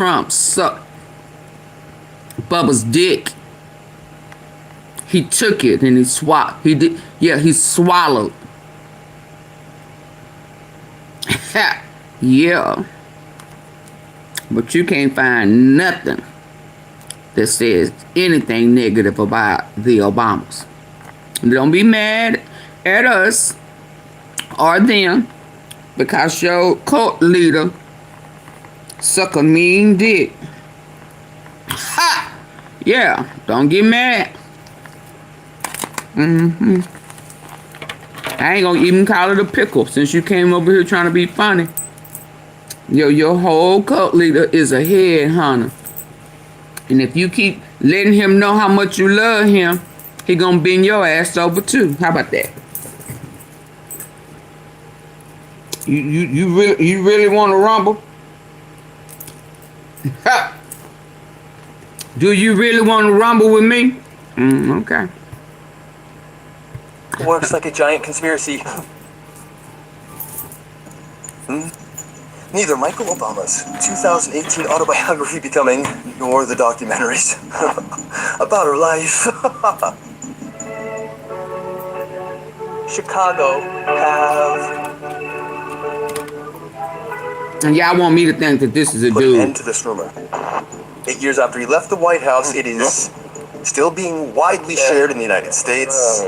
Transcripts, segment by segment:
Trump sucked Bubba's dick. He took it and he swallowed. He did. Yeah, he swallowed. Yeah. But you can't find nothing that says anything negative about the Obamas. Don't be mad at us or them because your cult leader suck a mean dick. Ha! Yeah, don't get mad. I ain't gonna even call it a pickle since you came over here trying to be funny. Your whole cult leader is a headhunter. And if you keep letting him know how much you love him, he gonna bend your ass over too. How about that? You really want to rumble? Do you really want to rumble with me? Okay. Works like a giant conspiracy. Neither Michael Obama's 2018 autobiography Becoming, nor the documentaries about her life. Chicago have... And y'all want me to think that this is a put dude. an end to this rumor. 8 years after he left the White House, it is still being widely shared in the United States.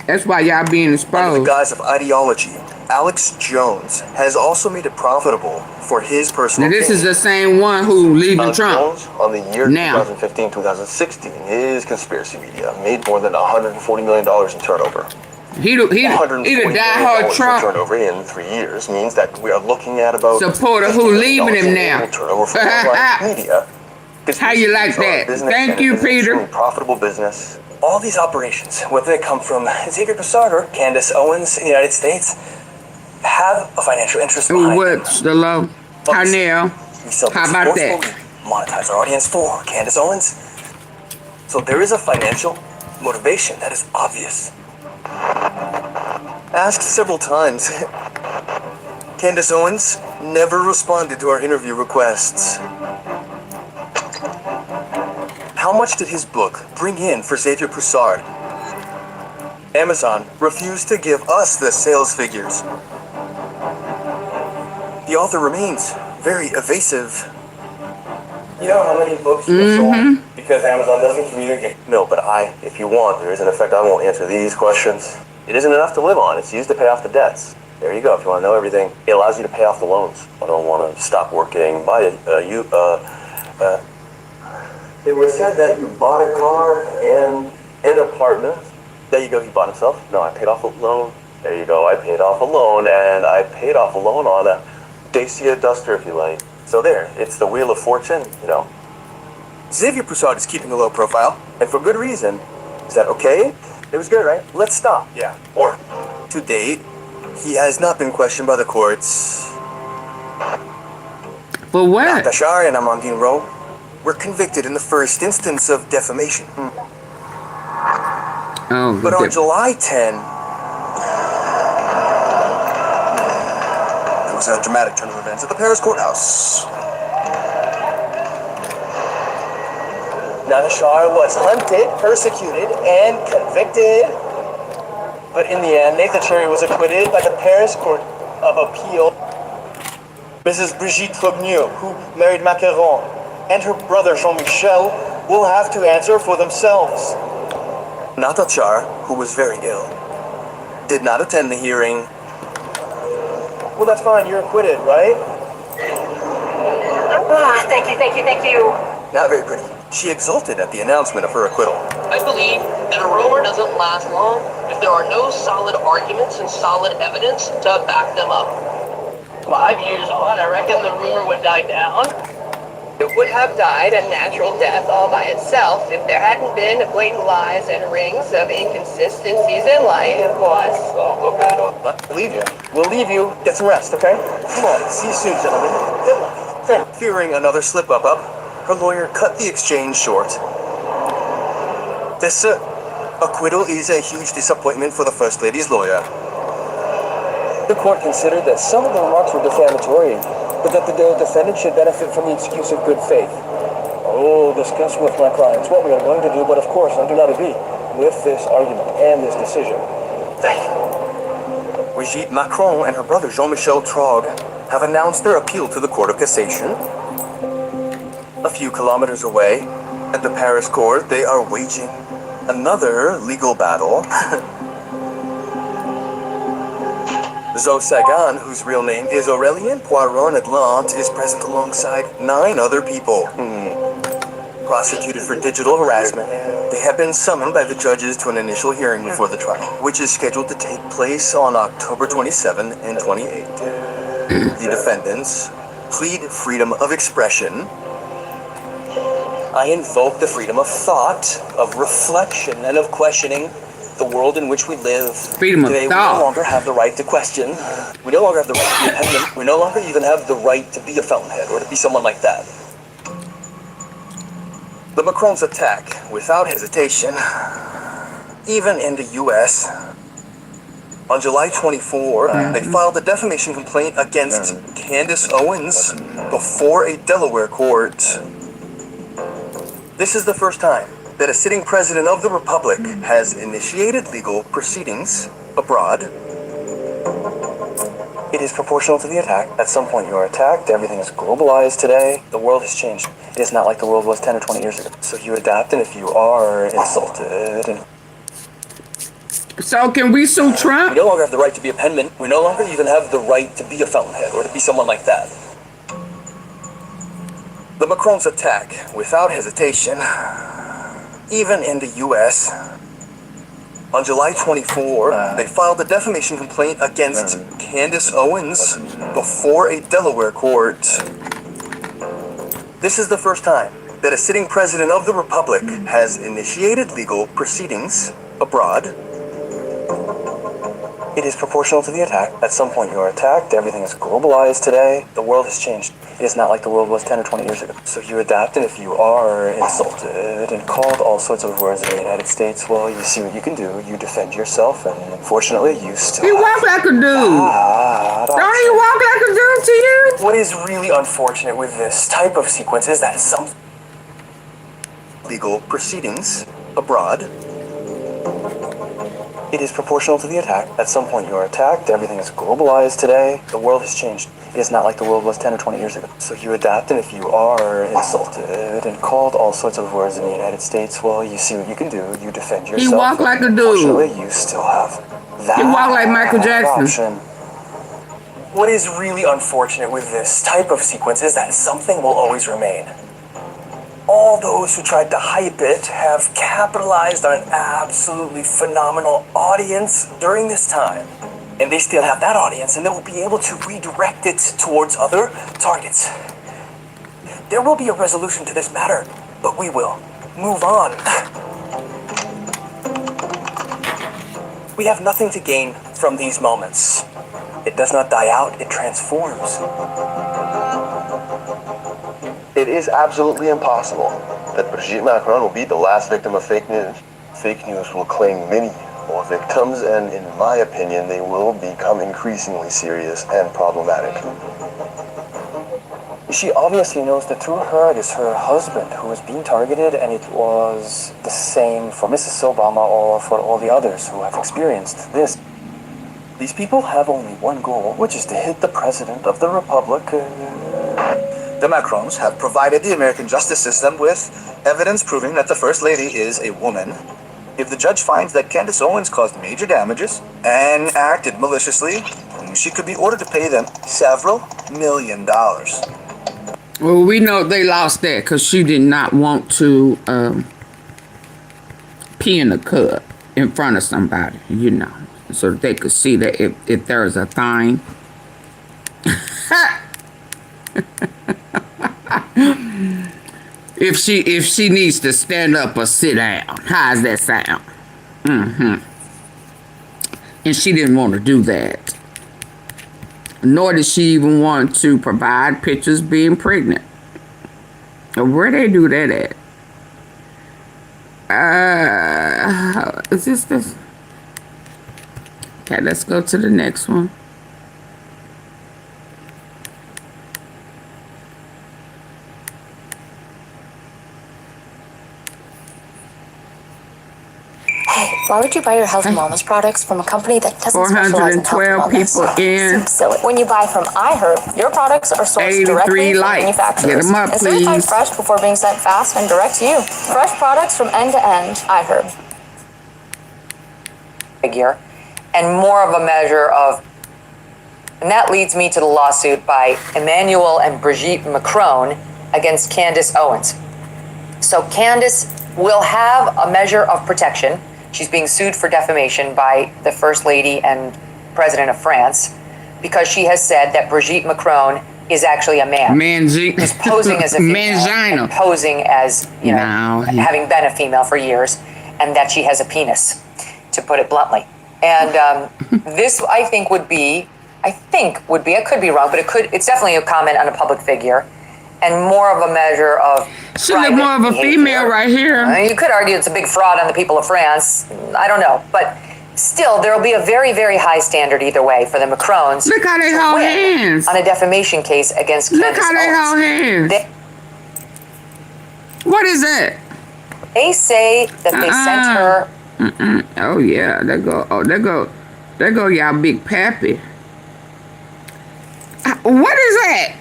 That's why y'all being Under exposed. the guise of ideology, Alex Jones has also made it profitable for his personal Now this gain. is the same one who leaving Alex Trump. Jones, on the year Now. 2015-2016, his conspiracy media made more than $140 million in turnover. He the diehard Trump turnover in 3 years means that we are looking at about supporter who leaving him now. turnover for online media. How you like that? Thank you, Peter. Profitable business. All these operations, whether they come from Xavier Broussard or Candace Owens in the United States, have a financial interest behind them. What's the low? Carnell. We sell How about that? monetize our audience for Candace Owens. So there is a financial motivation that is obvious. Asked several times, Candace Owens never responded to our interview requests. How much did his book bring in for Xavier Broussard? Amazon refused to give us the sales figures. The author remains very evasive. You know how many books you sold because Amazon doesn't communicate? No, but if you want, there is an effect. I won't answer these questions. It isn't enough to live on. It's used to pay off the debts. There you go. If you want to know everything, it allows you to pay off the loans. I don't want to stop working. It was said that you bought a car and an apartment. There you go. He bought himself. No, I paid off a loan. There you go. I paid off a loan, and I paid off a loan on a Dacia Duster, if you like. So there, it's the wheel of fortune, you know. Xavier Broussard is keeping a low profile, And for good reason. Is that okay? It was good, right? Let's stop. yeah. Or, to date, he has not been questioned by the courts. For what? Bashar and Amandine Rowe were convicted in the first instance of defamation. Oh, But on July 10, there was a dramatic turn of events at the Paris courthouse. Bashar was hunted, persecuted, and convicted. But in the end, Nathan Cherry was acquitted by the Paris Court of Appeal. Mrs. Brigitte Fognier, who married Macron, and her brother Jean-Michel will have to answer for themselves. Nathachar, who was very ill, did not attend the hearing. Well, that's fine. You're acquitted, right? Thank you. Not very pretty. She exulted at the announcement of her acquittal. I believe that a rumor doesn't last long if there are no solid arguments and solid evidence to back them up. 5 years on, I reckon the rumor would die down. It would have died a natural death all by itself if there hadn't been blatant lies and rings of inconsistencies in life, of course. But we'll leave you. We'll leave you. Get some rest, okay? Come on. See you soon, gentlemen. Good luck. Fearing another slip-up, her lawyer cut the exchange short. This acquittal is a huge disappointment for the First Lady's lawyer. The court considered that some of the remarks were defamatory, but that the defendant should benefit from the excuse of good faith. I will discuss with my clients what we are going to do, but of course I do not agree with this argument and this decision. Thank you. Brigitte Macron and her brother Jean-Michel Trogue have announced their appeal to the Court of Cassation. A few kilometers away, at the Paris court, they are waging another legal battle. Zoe Sagan, whose real name is Aurélien Poiron-Edlant, is present alongside 9 other people. Prosecuted for digital harassment, they have been summoned by the judges to an initial hearing before the trial, which is scheduled to take place on October 27 and 28. The defendants plead freedom of expression. I invoke the freedom of thought, of reflection, and of questioning the world in which we live. Freedom of Today, thought. we no longer have the right to question. We no longer have the right to be independent. We no longer even have the right to be a fountainhead or to be someone like that. The Macrons attack without hesitation, even in the U.S. On July 24, they filed a defamation complaint against Candace Owens before a Delaware court. This is the first time that a sitting president of the Republic has initiated legal proceedings abroad. It is proportional to the attack. At some point you are attacked. Everything is globalized today. The world has changed. It is not like the world was 10 or 20 years ago. So you adapt, and if you are insulted and So can we sue we Trump? no longer have the right to be a penman. We no longer even have the right to be a fountainhead or to be someone like that. The Macrons attack without hesitation, even in the U.S. On July 24, they filed a defamation complaint against Candace Owens before a Delaware court. This is the first time that a sitting president of the Republic has initiated legal proceedings abroad. it is proportional to the attack. At some point you are attacked. Everything is globalized today. The world has changed. It is not like the world was 10 or 20 years ago. So you adapt, and if you are insulted and called all sorts of words in the United States, well, you see what you can do. You defend yourself, and unfortunately you still He walk like a dude. Don't he walk like a dude to you? What is really unfortunate with this type of sequence is that some Legal proceedings abroad. it is proportional to the attack. At some point you are attacked. Everything is globalized today. The world has changed. It is not like the world was 10 or 20 years ago. So you adapt, and if you are insulted and called all sorts of words in the United States, well, you see what you can do. You defend yourself. He walk like a dude. Unfortunately, you still have that He walk like Michael Jackson. option. What is really unfortunate with this type of sequence is that something will always remain. All those who tried to hype it have capitalized on an absolutely phenomenal audience during this time. And they still have that audience, and they will be able to redirect it towards other targets. There will be a resolution to this matter, but we will move on. We have nothing to gain from these moments. It does not die out, it transforms. It is absolutely impossible that Brigitte Macron will be the last victim of fake news. Fake news will claim many more victims, and in my opinion, they will become increasingly serious and problematic. She obviously knows that through her, it is her husband who is being targeted, and it was the same for Mrs. Obama or for all the others who have experienced this. These people have only one goal, which is to hit the president of the republic. The Macrons have provided the American justice system with evidence proving that the First Lady is a woman. If the judge finds that Candace Owens caused major damages and acted maliciously, she could be ordered to pay them several $1 million. Well, we know they lost that because she did not want to pee in the cup in front of somebody, you know, so that they could see that if there's a thing. If she needs to stand up or sit down, how's that sound? And she didn't want to do that. Nor did she even want to provide pictures being pregnant. Where they do that at? Is this? Okay, let's go to the next one. Why would you buy your health and wellness products from a company that doesn't specialize in health and 412 wellness? people in. Seems silly. When you buy from iHerb, your products are sourced 83 directly from likes. manufacturers. Get 'em up, and certified please. fresh before being sent fast and direct to you. Fresh products from end to end. iHerb. Figure, and more of a measure of, and that leads me to the lawsuit by Emmanuel and Brigitte Macron against Candace Owens. So Candace will have a measure of protection. She's being sued for defamation by the First Lady and President of France because she has said that Brigitte Macron is actually a man. Who's posing as a female and posing as, having been a female for years, and that she has a penis, to put it bluntly. And this, I think, would be, I could be wrong, but it's definitely a comment on a public figure, and more of a measure of she look more of a female right here. You could argue it's a big fraud on the people of France. I don't know, but still, there will be a very, very high standard either way for the Macrons. Look how they hold hands on a defamation case against Candace Owens. Look how they hold hands. What is that? They say that they sent her. Oh yeah, there go y'all big pappy. What is that?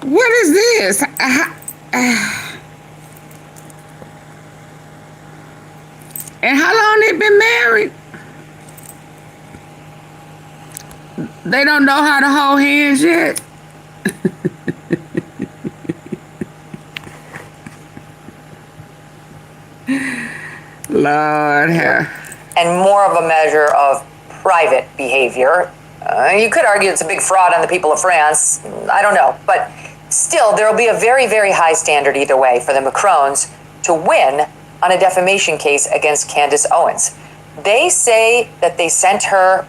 What is this? And how long they been married? They don't know how to hold hands yet. Lord have. And more of a measure of private behavior. You could argue it's a big fraud on the people of France. I don't know. But still, there will be a very, very high standard either way for the Macrons to win on a defamation case against Candace Owens. They say that they sent her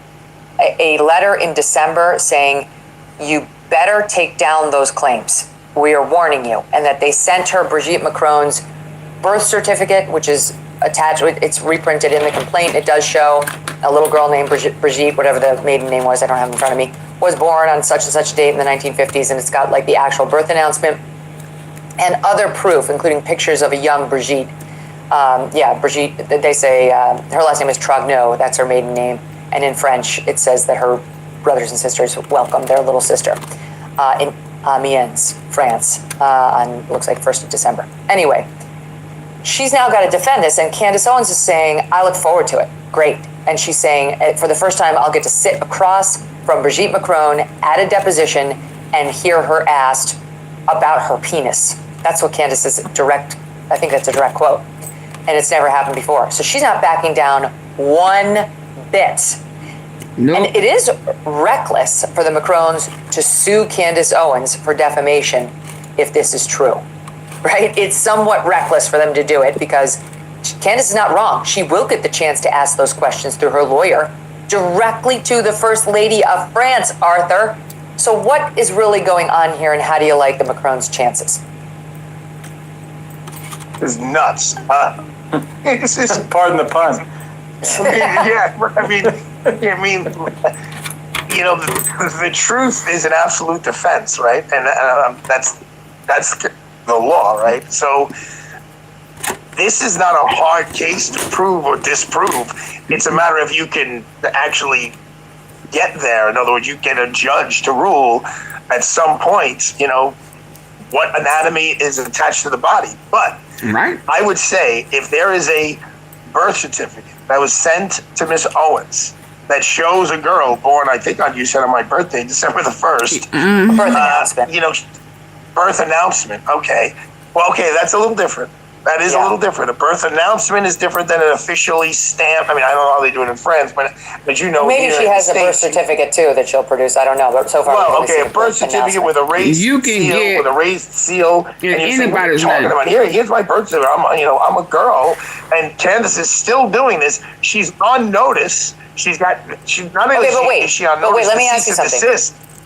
a letter in December saying, you better take down those claims. We are warning you. And that they sent her Brigitte Macron's birth certificate, which is attached, it's reprinted in the complaint. It does show a little girl named Brigitte, whatever the maiden name was, I don't have it in front of me, was born on such and such date in the 1950s, and it's got like the actual birth announcement and other proof, including pictures of a young Brigitte. Brigitte, they say her last name is Trogneau, that's her maiden name, and in French it says that her brothers and sisters welcome their little sister in Amiens, France, on looks like 1st of December. Anyway, she's now got to defend this, and Candace Owens is saying, I look forward to it. Great. And she's saying, for the first time, I'll get to sit across from Brigitte Macron at a deposition and hear her asked about her penis. That's what Candace's I think that's a direct quote. And it's never happened before. So she's not backing down one bit. Nope. And it is reckless for the Macrons to sue Candace Owens for defamation if this is true. Right? It's somewhat reckless for them to do it because Candace is not wrong. She will get the chance to ask those questions through her lawyer directly to the First Lady of France, Arthur. So what is really going on here, and how do you like the Macron's chances? It's nuts. It's just, pardon the pun. The truth is an absolute defense, right? And that's the law, right? So this is not a hard case to prove or disprove. It's a matter of you can actually get there. In other words, you get a judge to rule at some point, what anatomy is attached to the body. But right. I would say if there is a birth certificate that was sent to Miss Owens that shows a girl born, I think you said on my birthday, December the 1st. Mm-hmm. Birth announcement. Birth announcement. Okay. Well, okay, that's a little different. That is a little different. A birth announcement is different than an officially stamped. I mean, I don't know how they do it in France, but maybe she has a birth certificate too that she'll produce. I don't know, but so far. Well, okay, a birth certificate with a raised seal, and anybody's talking about here's my birth certificate. I'm a girl, and Candace is still doing this. She's on notice. She's not. Is she on notice? But wait, let me ask you something.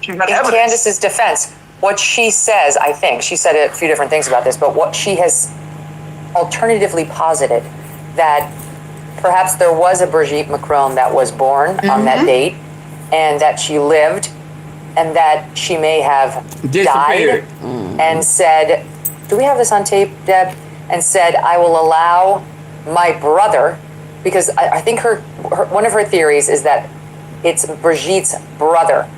She's got in evidence. Candace's defense, what she says, I think she said a few different things about this, but what she has alternatively posited that perhaps there was a Brigitte Macron that was born on that date, and that she lived, and that she may have died, and said, do we have this on tape, Deb? And said, I will allow my brother, because I think her one of her theories is that it's Brigitte's brother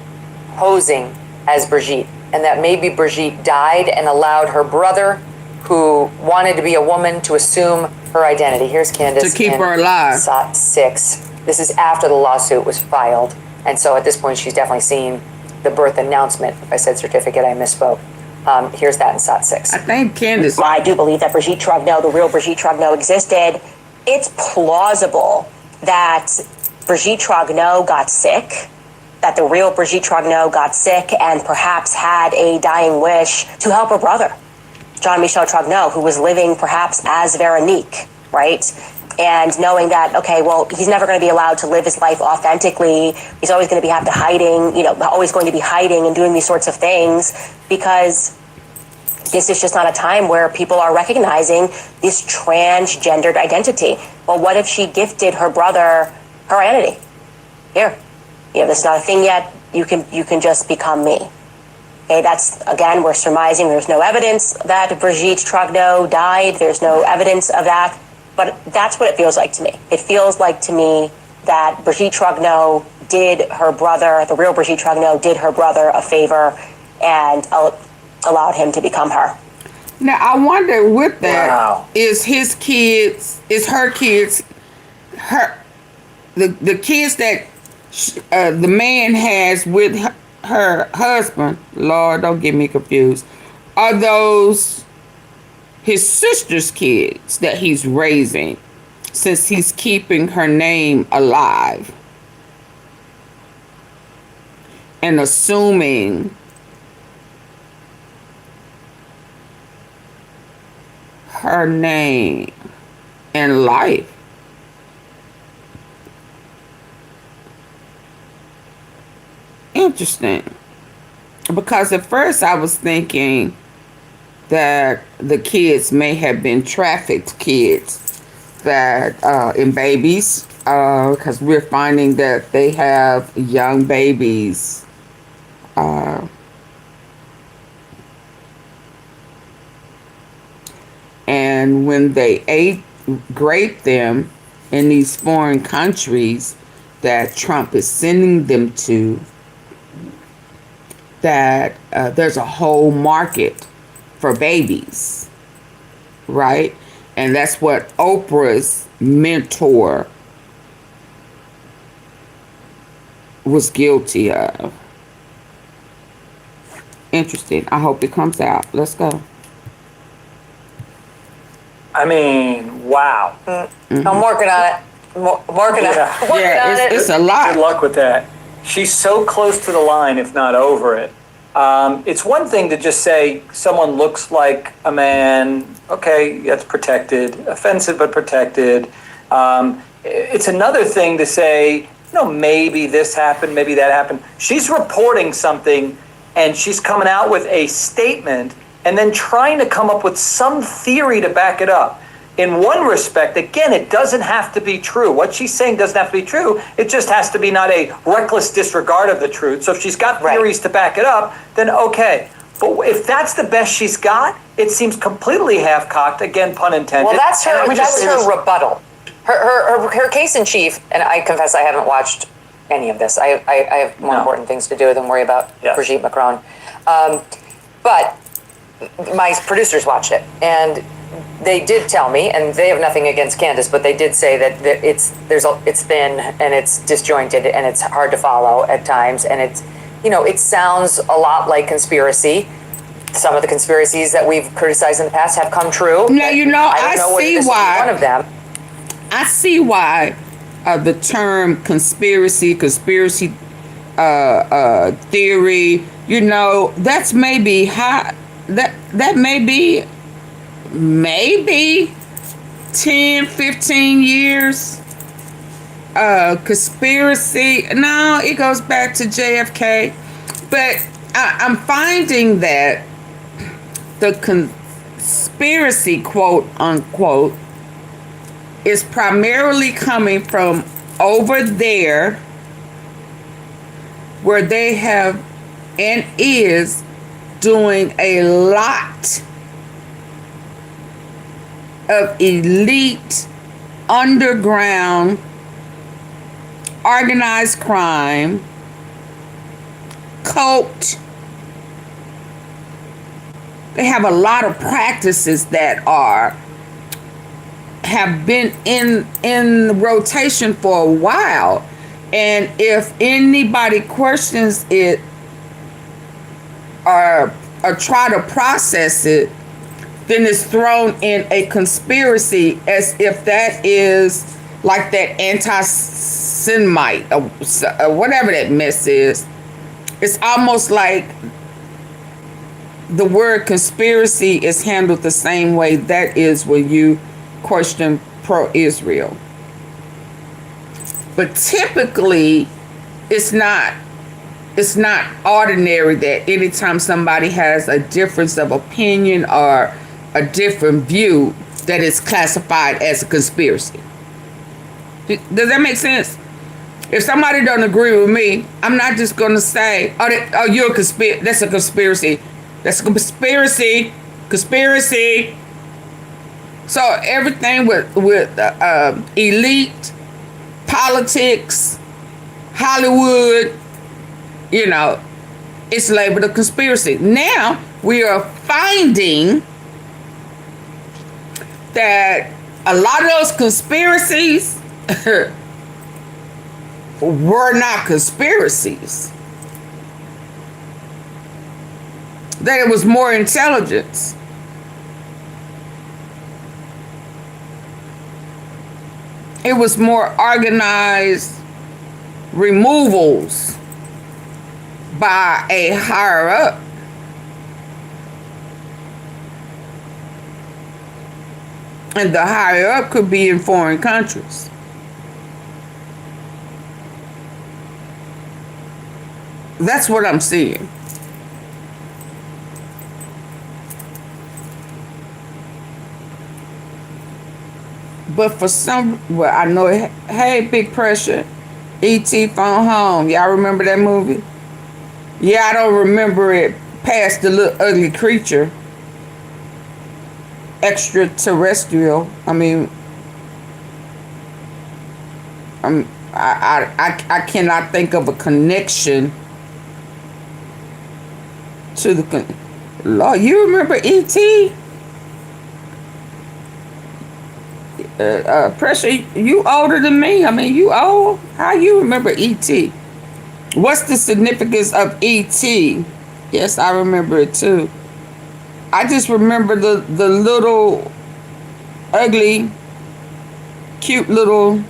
posing as Brigitte, and that maybe Brigitte died and allowed her brother, who wanted to be a woman, to assume her identity. Here's Candace. To keep her alive. SOT 6. This is after the lawsuit was filed, and so at this point she's definitely seen the birth announcement. If I said certificate, I misspoke. Here's that in SOT 6. I think Candace. I do believe that Brigitte Trogneau, the real Brigitte Trogneau, existed. It's plausible that Brigitte Trogneau got sick, that the real Brigitte Trogneau got sick and perhaps had a dying wish to help her brother, Jean-Michel Trogneau, who was living perhaps as Veronique, right? And knowing that, okay, well, he's never going to be allowed to live his life authentically. He's always going to be always going to be hiding and doing these sorts of things, because this is just not a time where people are recognizing this transgendered identity. Well, what if she gifted her brother her identity? Here, this is not a thing yet. You can just become me. Okay, that's, again, we're surmising. There's no evidence that Brigitte Trogneau died. There's no evidence of that. But that's what it feels like to me. It feels like to me that Brigitte Trogneau did her brother, the real Brigitte Trogneau, did her brother a favor and allowed him to become her. Now, I wonder with that, is her kids, the kids that the man has with her husband, Lord, don't get me confused, are those his sister's kids that he's raising, since he's keeping her name alive and assuming her name and life? Interesting, because at first I was thinking that the kids may have been trafficked kids that in babies, because we're finding that they have young babies and when they grape them in these foreign countries that Trump is sending them to, that there's a whole market for babies, right? And that's what Oprah's mentor was guilty of. Interesting. I hope it comes out. Let's go. I mean, wow. I'm working on it. Working on it. It's a lot. Good luck with that. She's so close to the line, if not over it. It's one thing to just say someone looks like a man. Okay, that's protected. Offensive, but protected. It's another thing to say, maybe this happened, maybe that happened. She's reporting something, and she's coming out with a statement and then trying to come up with some theory to back it up. In one respect, again, it doesn't have to be true. What she's saying doesn't have to be true. It just has to be not a reckless disregard of the truth. So if she's got theories to back it up, then okay. But if that's the best she's got, it seems completely half-cocked, again, pun intended. Well, that's her rebuttal. Her case in chief, and I confess I haven't watched any of this. I have more important things to do than worry about Brigitte Macron. But my producers watched it, and they did tell me, and they have nothing against Candace, but they did say that it's thin and it's disjointed and it's hard to follow at times, and it sounds a lot like conspiracy. Some of the conspiracies that we've criticized in the past have come true. Now, I don't know see this why. Is one of them. I see why the term conspiracy theory, that's maybe how that may be maybe 10, 15 years. Conspiracy, no, it goes back to JFK. But I'm finding that the conspiracy, quote unquote, is primarily coming from over there where they have and is doing a lot of elite underground organized crime, cult. They have a lot of practices that have been in rotation for a while. And if anybody questions it or try to process it, then it's thrown in a conspiracy as if that is like that anti-Semite or whatever that mess is. It's almost like the word conspiracy is handled the same way that is when you question pro-Israel. But typically, it's not ordinary that anytime somebody has a difference of opinion or a different view, that is classified as a conspiracy. Does that make sense? If somebody don't agree with me, I'm not just going to say, oh, you're a conspiracy. That's a conspiracy. That's a conspiracy. Conspiracy. So everything with elite, politics, Hollywood, it's labeled a conspiracy. Now we are finding that a lot of those conspiracies were not conspiracies. That it was more intelligence. It was more organized removals by a higher up. And the higher up could be in foreign countries. That's what I'm seeing. But for I know, hey, Big Pressure, E.T. Phone Home. Y'all remember that movie? Yeah, I don't remember it past the little ugly creature. Extraterrestrial. I mean, I cannot think of a connection to the. Lord, you remember E.T.? Pressure, you older than me. I mean, you old. How you remember E.T.? What's the significance of E.T.? Yes, I remember it too. I just remember the little ugly, cute little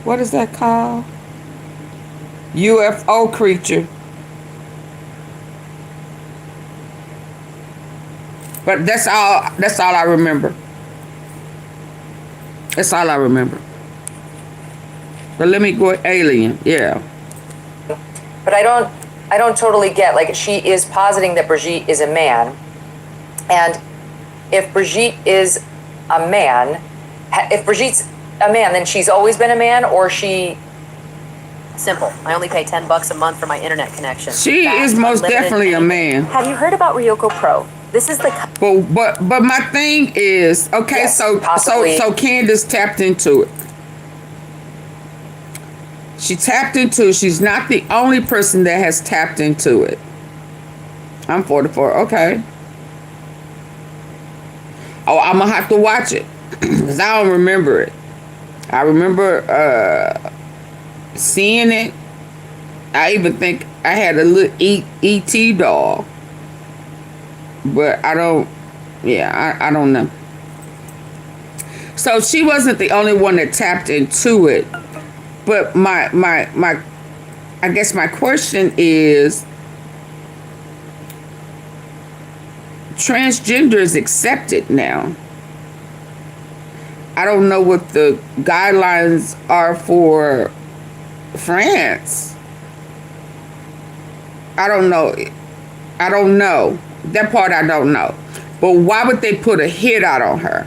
what is that called? UFO creature. But that's all I remember. That's all I remember. But let me go with alien. Yeah. But I don't totally get, like, she is positing that Brigitte is a man. And if Brigitte is a man, if Brigitte's a man, then she's always been a man, or she... Simple. I only pay $10 a month for my internet connection. She is most definitely a man. Have you heard about Ryoko Pro? This is the... But my thing is, okay, yes, so Candace tapped into it. She's not the only person that has tapped into it. I'm 44, okay. Oh, I'm gonna have to watch it, because I don't remember it. I remember seeing it. I even think I had a little E.T. doll. But I don't know. So she wasn't the only one that tapped into it. But my I guess my question is, transgender is accepted now. I don't know what the guidelines are for France. I don't know. That part I don't know. But why would they put a hit out on her?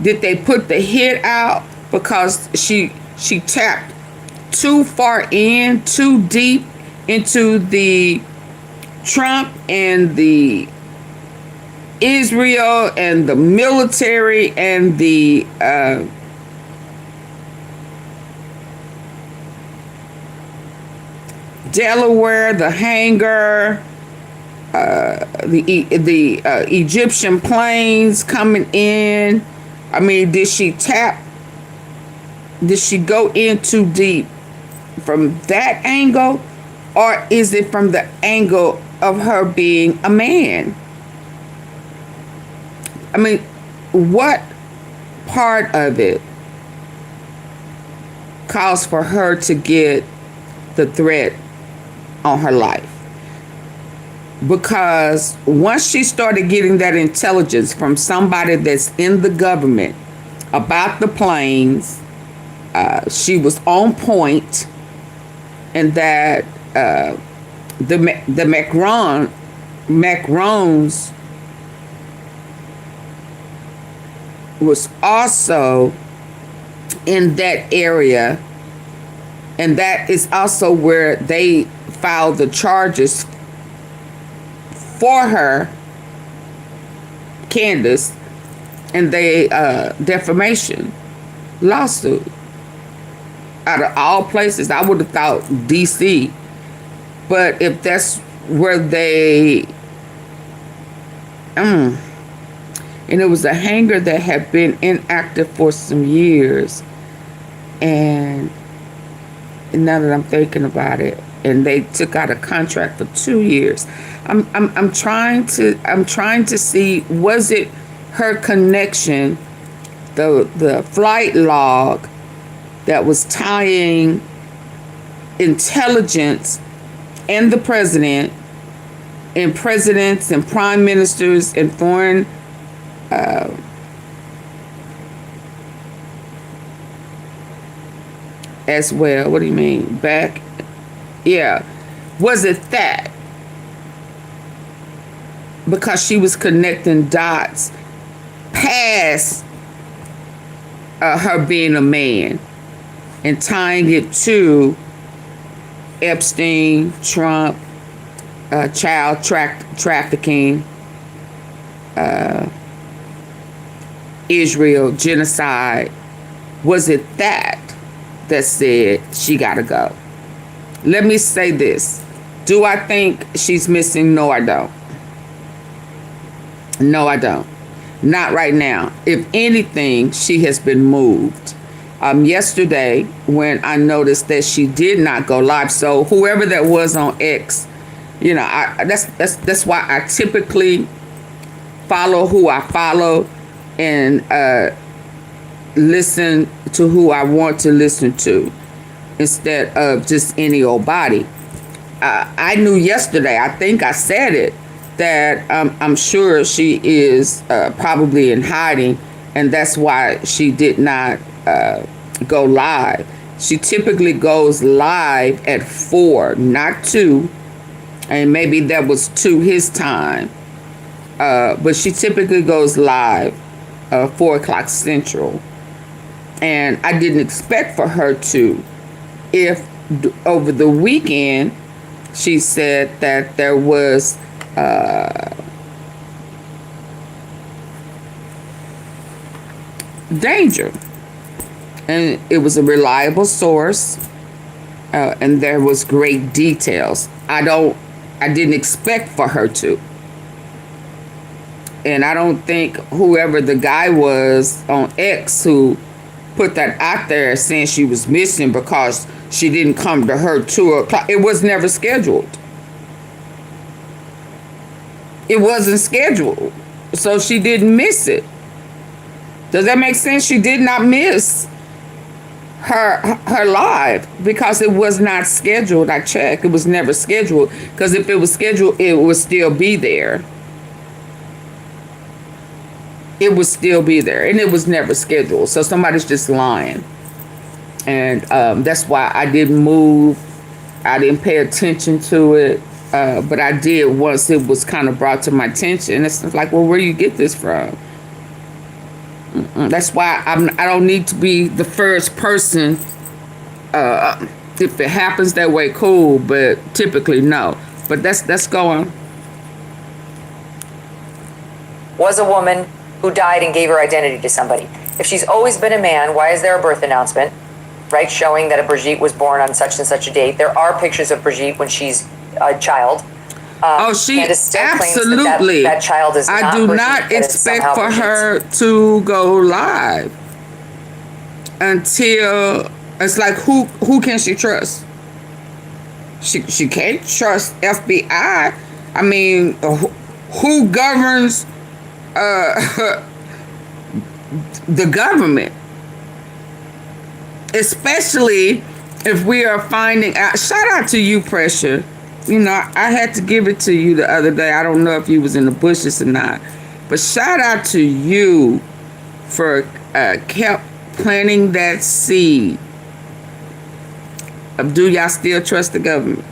Did they put the hit out because she tapped too far in, too deep into the Trump and the Israel and the military and the Delaware, the hangar, the Egyptian planes coming in? I mean, did she go in too deep from that angle, or is it from the angle of her being a man? I mean, what part of it calls for her to get the threat on her life? Because once she started getting that intelligence from somebody that's in the government about the planes, she was on point, and that the Macrons was also in that area, and that is also where they filed the charges for her, Candace, and they defamation lawsuit. Out of all places, I would have thought DC, but if that's where they and it was a hangar that had been inactive for some years, and now that I'm thinking about it, and they took out a contract for 2 years. I'm trying to see, was it her connection, the flight log that was tying intelligence and the president and presidents and prime ministers and foreign as well. What do you mean? Back? Yeah. Was it that? Because she was connecting dots past her being a man and tying it to Epstein, Trump, child trafficking, Israel, genocide. Was it that said she gotta go? Let me say this. Do I think she's missing? No, I don't. No, I don't. Not right now. If anything, she has been moved. Yesterday, when I noticed that she did not go live, so whoever that was on X, you know, that's why I typically follow who I follow and listen to who I want to listen to instead of just any old body. I knew yesterday, I think I said it, that I'm sure she is probably in hiding, and that's why she did not go live. She typically goes live at 4, not 2, and maybe that was 2 his time, but she typically goes live 4 o'clock Central, and I didn't expect for her to. If over the weekend she said that there was danger, and it was a reliable source, and there was great details. I didn't expect for her to, and I don't think whoever the guy was on X who put that out there saying she was missing because she didn't come to her 2 o'clock. It was never scheduled. It wasn't scheduled, so she didn't miss it. Does that make sense? She did not miss her live because it was not scheduled. I checked. It was never scheduled, because if it was scheduled, it would still be there. It would still be there, and it was never scheduled. So somebody's just lying, and that's why I didn't move. I didn't pay attention to it. But I did once it was kind of brought to my attention. It's like, well, where do you get this from? That's why I don't need to be the first person. If it happens that way, cool. But typically, no. But that's going. Was a woman who died and gave her identity to somebody. If she's always been a man, why is there a birth announcement, right, showing that a Brigitte was born on such and such a date? There are pictures of Brigitte when she's a child. She Candace still absolutely. claims that child is not I do Brigitte, not that it's expect somehow for Brigitte's. her to go live until it's like who can she trust? She can't trust FBI. I mean, who governs the government? Especially if we are finding out. Shout out to you, Pressure. You know, I had to give it to you the other day. I don't know if you was in the bushes or not, but shout out to you for kept planting that seed of, do y'all still trust the government?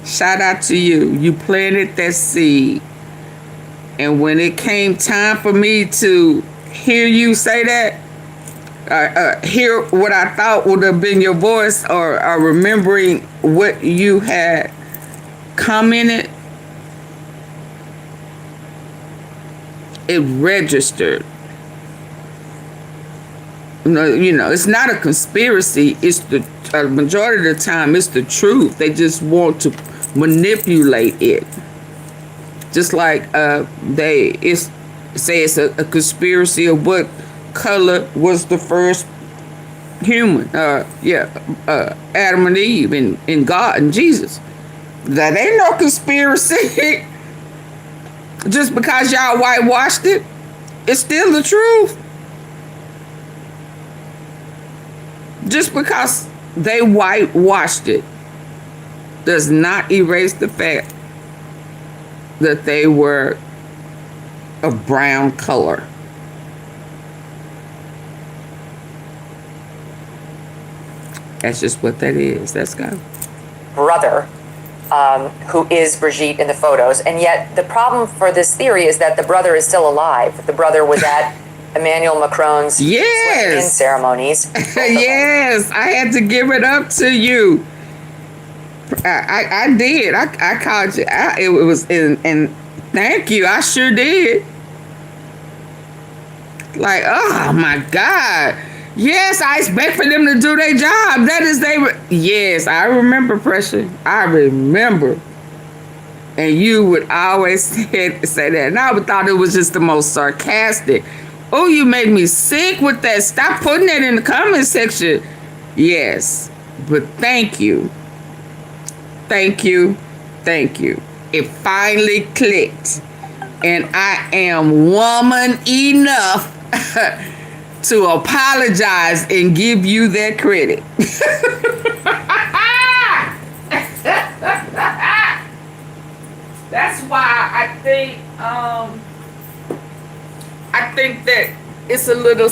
Shout out to you. You planted that seed. And when it came time for me to hear you say that, hear what I thought would have been your voice, or remembering what you had commented, it registered. You know, it's not a conspiracy. It's the majority of the time, it's the truth. They just want to manipulate it. Just like they say it's a conspiracy of what color was the first human. Adam and Eve and God and Jesus. That ain't no conspiracy. Just because y'all whitewashed it, it's still the truth. Just because they whitewashed it does not erase the fact that they were a brown color. That's just what that is. Let's go. Brother, who is Brigitte in the photos, and yet the problem for this theory is that the brother is still alive. The brother was at Emmanuel Macron's swearing-in ceremonies. Yes, I had to give it up to you. I did. I called you. It was and thank you. I sure did. Like, oh my God. Yes, I expect for them to do their job. That is yes, I remember, Pressure. I remember. And you would always say that. And I would thought it was just the most sarcastic. Oh, you make me sick with that. Stop putting that in the comment section. Yes, but thank you. Thank you. Thank you. It finally clicked. And I am woman enough to apologize and give you that credit. That's why I think that it's a little.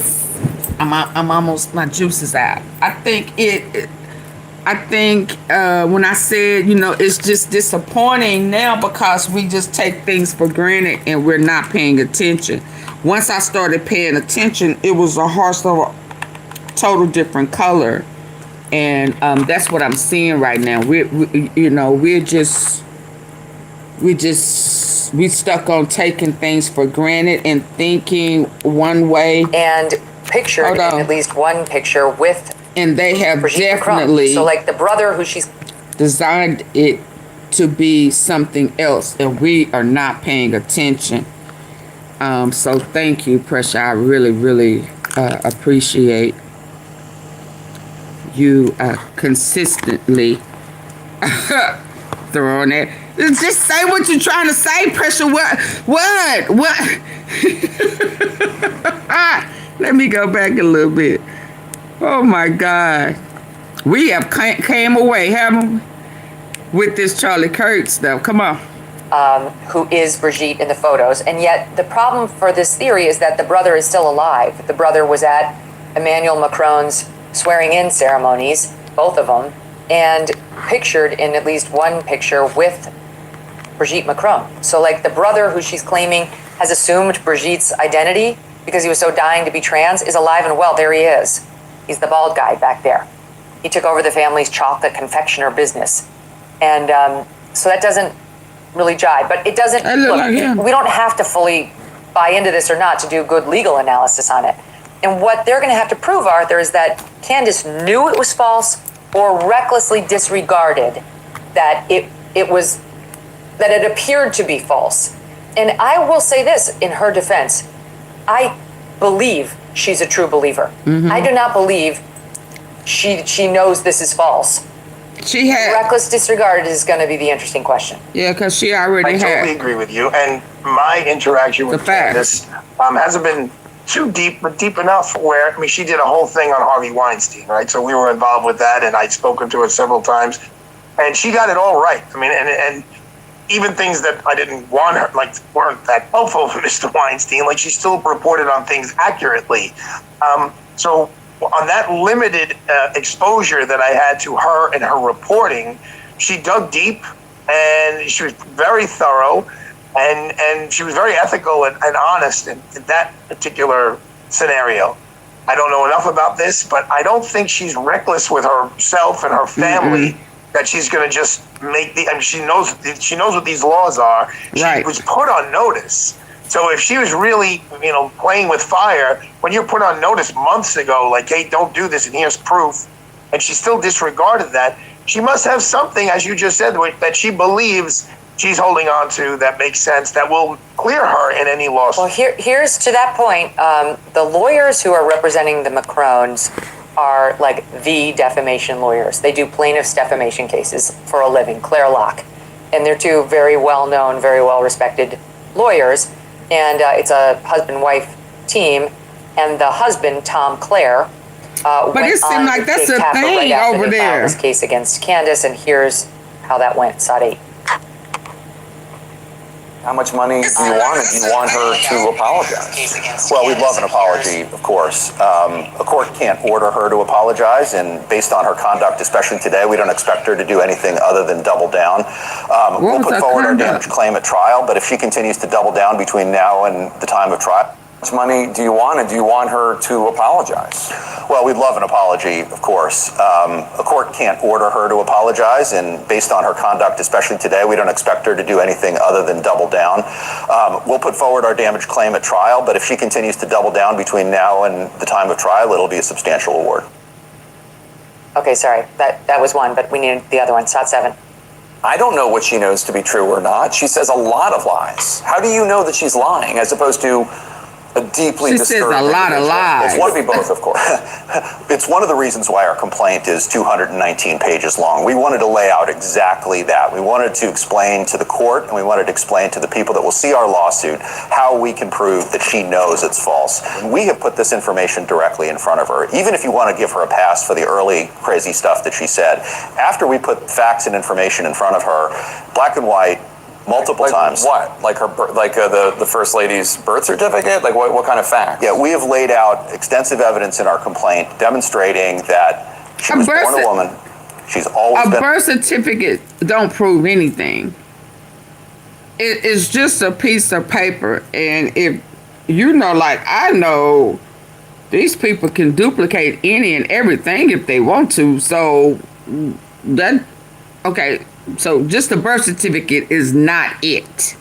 I'm almost, my juice is out. I think when I said, it's just disappointing now because we just take things for granted and we're not paying attention. Once I started paying attention, it was a horse of a total different color, and that's what I'm seeing right now. We stuck on taking things for granted and thinking one way. And pictured in at least one picture with. And they have Brigitte definitely. Macron. So like the brother who she's designed it to be something else, and we are not paying attention. So thank you, Pressure. I really, really appreciate you consistently throwing it. Just say what you're trying to say, Pressure. What? Let me go back a little bit. Oh my God. We have came away, haven't we? With this Charlie Kirk stuff. Come on. Who is Brigitte in the photos. And yet the problem for this theory is that the brother is still alive. The brother was at Emmanuel Macron's swearing-in ceremonies, both of them. and pictured in at least one picture with Brigitte Macron. So like the brother who she's claiming has assumed Brigitte's identity because he was so dying to be trans is alive and well. There he is. He's the bald guy back there. He took over the family's chocolate confectioner business. And so that doesn't really jive, but it doesn't, look, we don't have to fully buy into this or not to do good legal analysis on it. And what they're going to have to prove, Arthur, is that Candace knew it was false or recklessly disregarded that it appeared to be false. And I will say this in her defense, I believe she's a true believer. Mm-hmm. I do not believe she knows this is false. She had reckless disregard is going to be the interesting question. Yeah, because she already had. I totally agree with you. And my interaction with Candace hasn't been too deep, but deep enough where, I mean, she did a whole thing on Harvey Weinstein, right? So we were involved with that, and I'd spoken to her several times, and she got it all right. I mean, and even things that I didn't want her, like, weren't that helpful for Mr. Weinstein, like, she still reported on things accurately. So on that limited exposure that I had to her and her reporting, she dug deep, and she was very thorough, and she was very ethical and honest in that particular scenario. I don't know enough about this, but I don't think she's reckless with herself and her family, that she's going to just make I mean, she knows what these laws are. She was put on notice. So if she was really, playing with fire, when you're put on notice months ago, like, hey, don't do this, and here's proof, and she still disregarded that, she must have something, as you just said, that she believes she's holding on to that makes sense, that will clear her in any lawsuit. Well, here's to that point, the lawyers who are representing the Macrons are like the defamation lawyers. They do plaintiff's defamation cases for a living, Claire Locke. And they're two very well-known, very well-respected lawyers. And it's a husband-wife team. And the husband, Tom Clare, but it seemed like that's a thing over there. This case against Candace, and here's how that went. Sadi. How much money do you want? Do you want her to apologize? Well, we'd love an apology, of course. A court can't order her to apologize, and based on her conduct, especially today, we don't expect her to do anything other than double down. We'll put forward our damage claim at trial, but if she continues to double down between now and the time of trial, how much money do you want, and do you want her to apologize? Well, we'd love an apology, of course. A court can't order her to apologize, and based on her conduct, especially today, we don't expect her to do anything other than double down. We'll put forward our damage claim at trial, but if she continues to double down between now and the time of trial, it'll be a substantial award. Okay, sorry, that was one, but we needed the other one. SOT 7. I don't know what she knows to be true or not. She says a lot of lies. How do you know that she's lying as opposed to a deeply She says a lot of lies. It's one to be both, of course. It's one of the reasons why our complaint is 219 pages long. We wanted to lay out exactly that. We wanted to explain to the court, and we wanted to explain to the people that will see our lawsuit how we can prove that she knows it's false. We have put this information directly in front of her. Even if you want to give her a pass for the early crazy stuff that she said, after we put facts and information in front of her, black and white, multiple times. What? Like her, the first lady's birth certificate? Like what kind of facts? Yeah, we have laid out extensive evidence in our complaint demonstrating that she was born a woman. She's always been. A birth certificate don't prove anything. It's just a piece of paper, and if like I know, these people can duplicate any and everything if they want to. So that okay. So just a birth certificate is not it.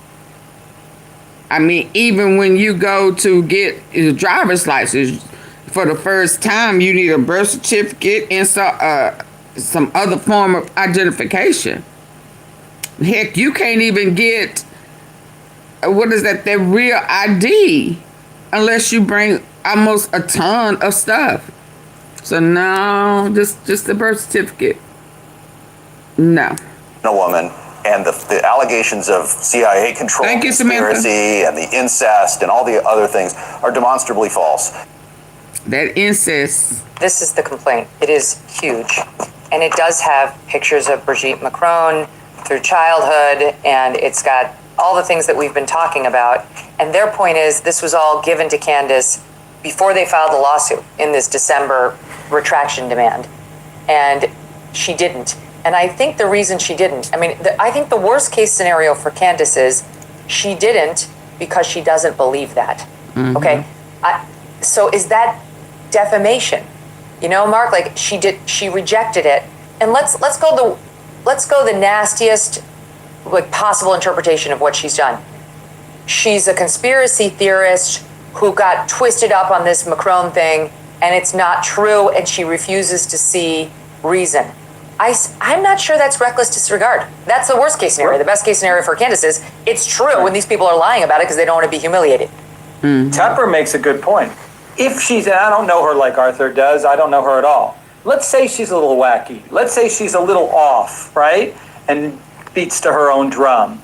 I mean, even when you go to get your driver's license for the first time, you need a birth certificate and some other form of identification. Heck, you can't even get, their real ID unless you bring almost a ton of stuff. So no, just the birth certificate. No. A woman, and the allegations of CIA control, conspiracy, and the incest, and all the other things are demonstrably false. That incest. This is the complaint. It is huge, and it does have pictures of Brigitte Macron through childhood, and it's got all the things that we've been talking about. And their point is this was all given to Candace before they filed the lawsuit in this December retraction demand, and she didn't. And I think the reason she didn't, I think the worst case scenario for Candace is she didn't because she doesn't believe that. Mm-hmm. Okay? So is that defamation? You know, Mark, like she rejected it. And let's go the nastiest like possible interpretation of what she's done. She's a conspiracy theorist who got twisted up on this Macron thing, and it's not true, and she refuses to see reason. I'm not sure that's reckless disregard. That's the worst case scenario. The best case scenario for Candace is it's true when these people are lying about it because they don't want to be humiliated. Mm-hmm. Tepper makes a good point. If she's, and I don't know her like Arthur does, I don't know her at all. Let's say she's a little wacky. Let's say she's a little off, right? And beats to her own drum.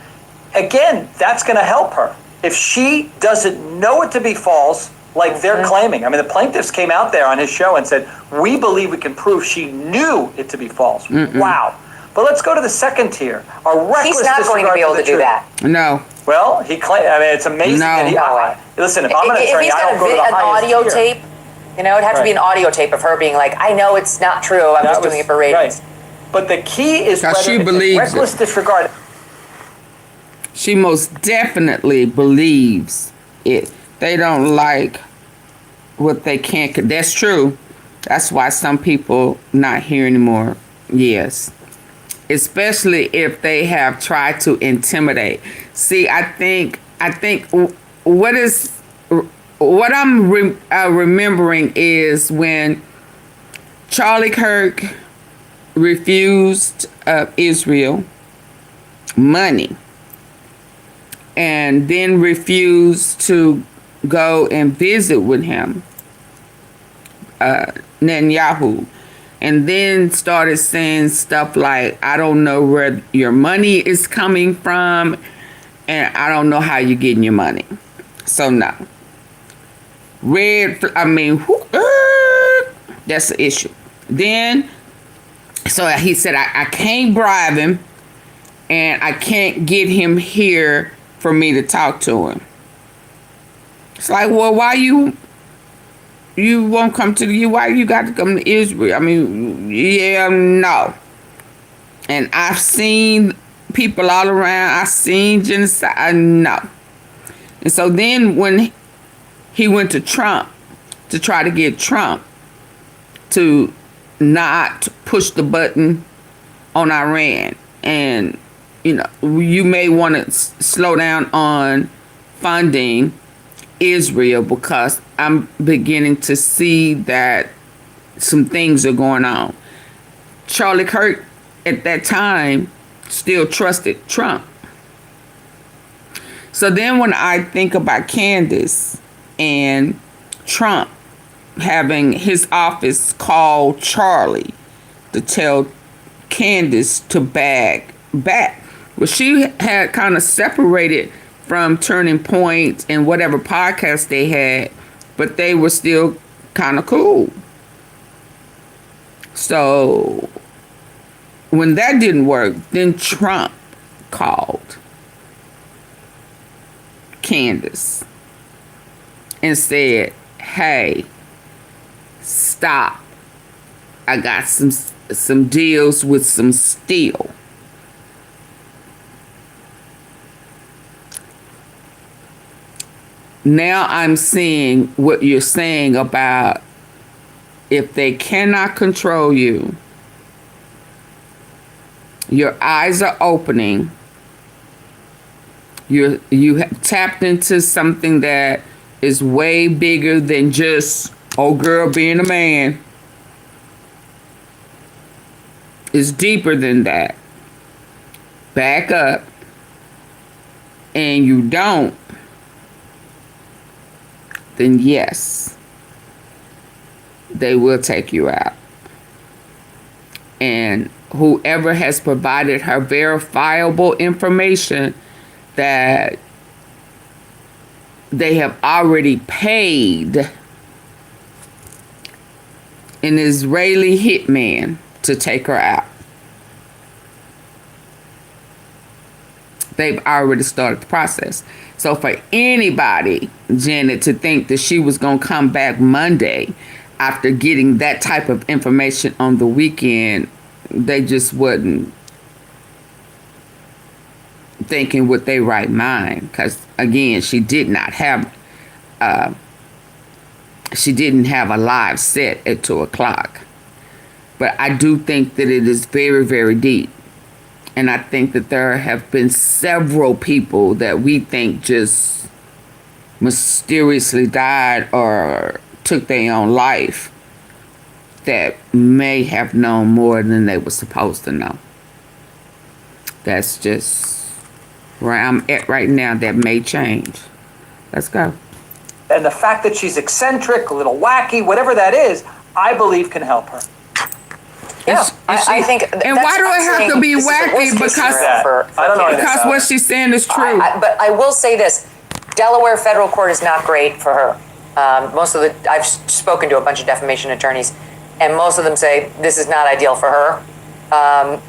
Again, that's going to help her. If she doesn't know it to be false, like they're claiming. I mean, the plaintiffs came out there on his show and said, we believe we can prove she knew it to be false. Mm-mm. Wow. But let's go to the second tier. A reckless He's not going to be able to do that. No. Well, he claimed, I mean, it's amazing that he, listen, if I'm an attorney, he's I don't got go to the an highest audio tier. tape, you know, it'd have to be an audio tape of her being like, I know it's not true, I'm just doing it for ratings. Right. But the key is whether she it's believes reckless disregard. She most definitely believes it. They don't like what they can't. That's true. That's why some people not here anymore. Yes. Especially if they have tried to intimidate. See, I think what I'm remembering is when Charlie Kirk refused Israel money and then refused to go and visit with him, Netanyahu, and then started saying stuff like, I don't know where your money is coming from, and I don't know how you're getting your money. So no. That's the issue. Then, so he said, I can't bribe him, and I can't get him here for me to talk to him. It's like, well, why you won't come to why you got to come to Israel? I mean, yeah, no. And I've seen people all around. I've seen genocide. No. And so then when he went to Trump to try to get Trump to not push the button on Iran, and you know, you may want to slow down on funding Israel because I'm beginning to see that some things are going on. Charlie Kirk at that time still trusted Trump. So then when I think about Candace and Trump having his office call Charlie to tell Candace to back. Well, she had kind of separated from Turning Point and whatever podcast they had, but they were still kind of cool. So when that didn't work, then Trump called Candace and said, hey, stop. I got some deals with some steel. Now I'm seeing what you're saying about if they cannot control you, your eyes are opening, you have tapped into something that is way bigger than just old girl being a man. It's deeper than that. Back up. And you don't, then yes, they will take you out. And whoever has provided her verifiable information that they have already paid an Israeli hitman to take her out. They've already started the process. So for anybody, Janet, to think that she was going to come back Monday after getting that type of information on the weekend, they just wasn't thinking with their right mind. Because again, she didn't have a live set at 2:00. But I do think that it is very, very deep. And I think that there have been several people that we think just mysteriously died or took their own life that may have known more than they were supposed to know. That's just where I'm at right now. That may change. Let's go. And the fact that she's eccentric, a little wacky, whatever that is, I believe can help her. Yeah, I think. And why do it have to be wacky? Because I don't know. Because what she's saying is true. But I will say this: Delaware federal court is not great for her. I've spoken to a bunch of defamation attorneys, and most of them say this is not ideal for her.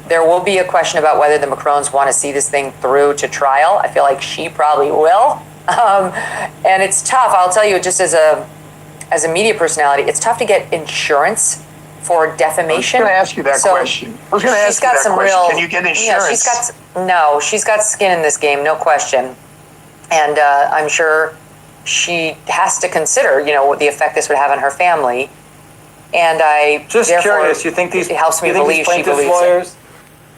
There will be a question about whether the Macrons want to see this thing through to trial. I feel like she probably will. And it's tough. I'll tell you, just as a media personality, it's tough to get insurance for defamation. I was going to ask you that question. I was going to ask you that question. Can you get insurance? Yeah, she's got skin in this game, no question. And I'm sure she has to consider, what the effect this would have on her family. And just curious, you think these it helps me believe she believes lawyers?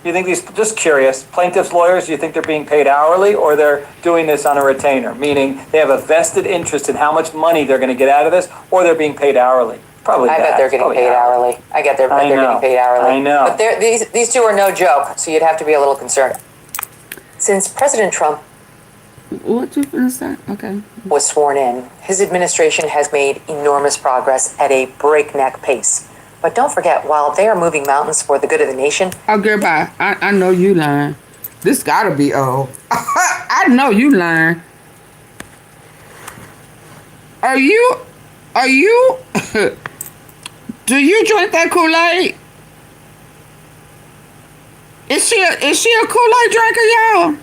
You think just curious, plaintiffs' lawyers, you think they're being paid hourly or they're doing this on a retainer, meaning they have a vested interest in how much money they're going to get out of this, or they're being paid hourly? Probably I bet they're getting paid hourly. I get they're getting paid hourly. I know. But these two are no joke, so you'd have to be a little concerned. Since President Trump what you finna say? Okay. was sworn in, his administration has made enormous progress at a breakneck pace. But don't forget, while they are moving mountains for the good of the nation... Oh, goodbye. I know you lying. This gotta be old. I know you lying. Are you... Do you drink that Kool-Aid? Is she a Kool-Aid drinker, y'all?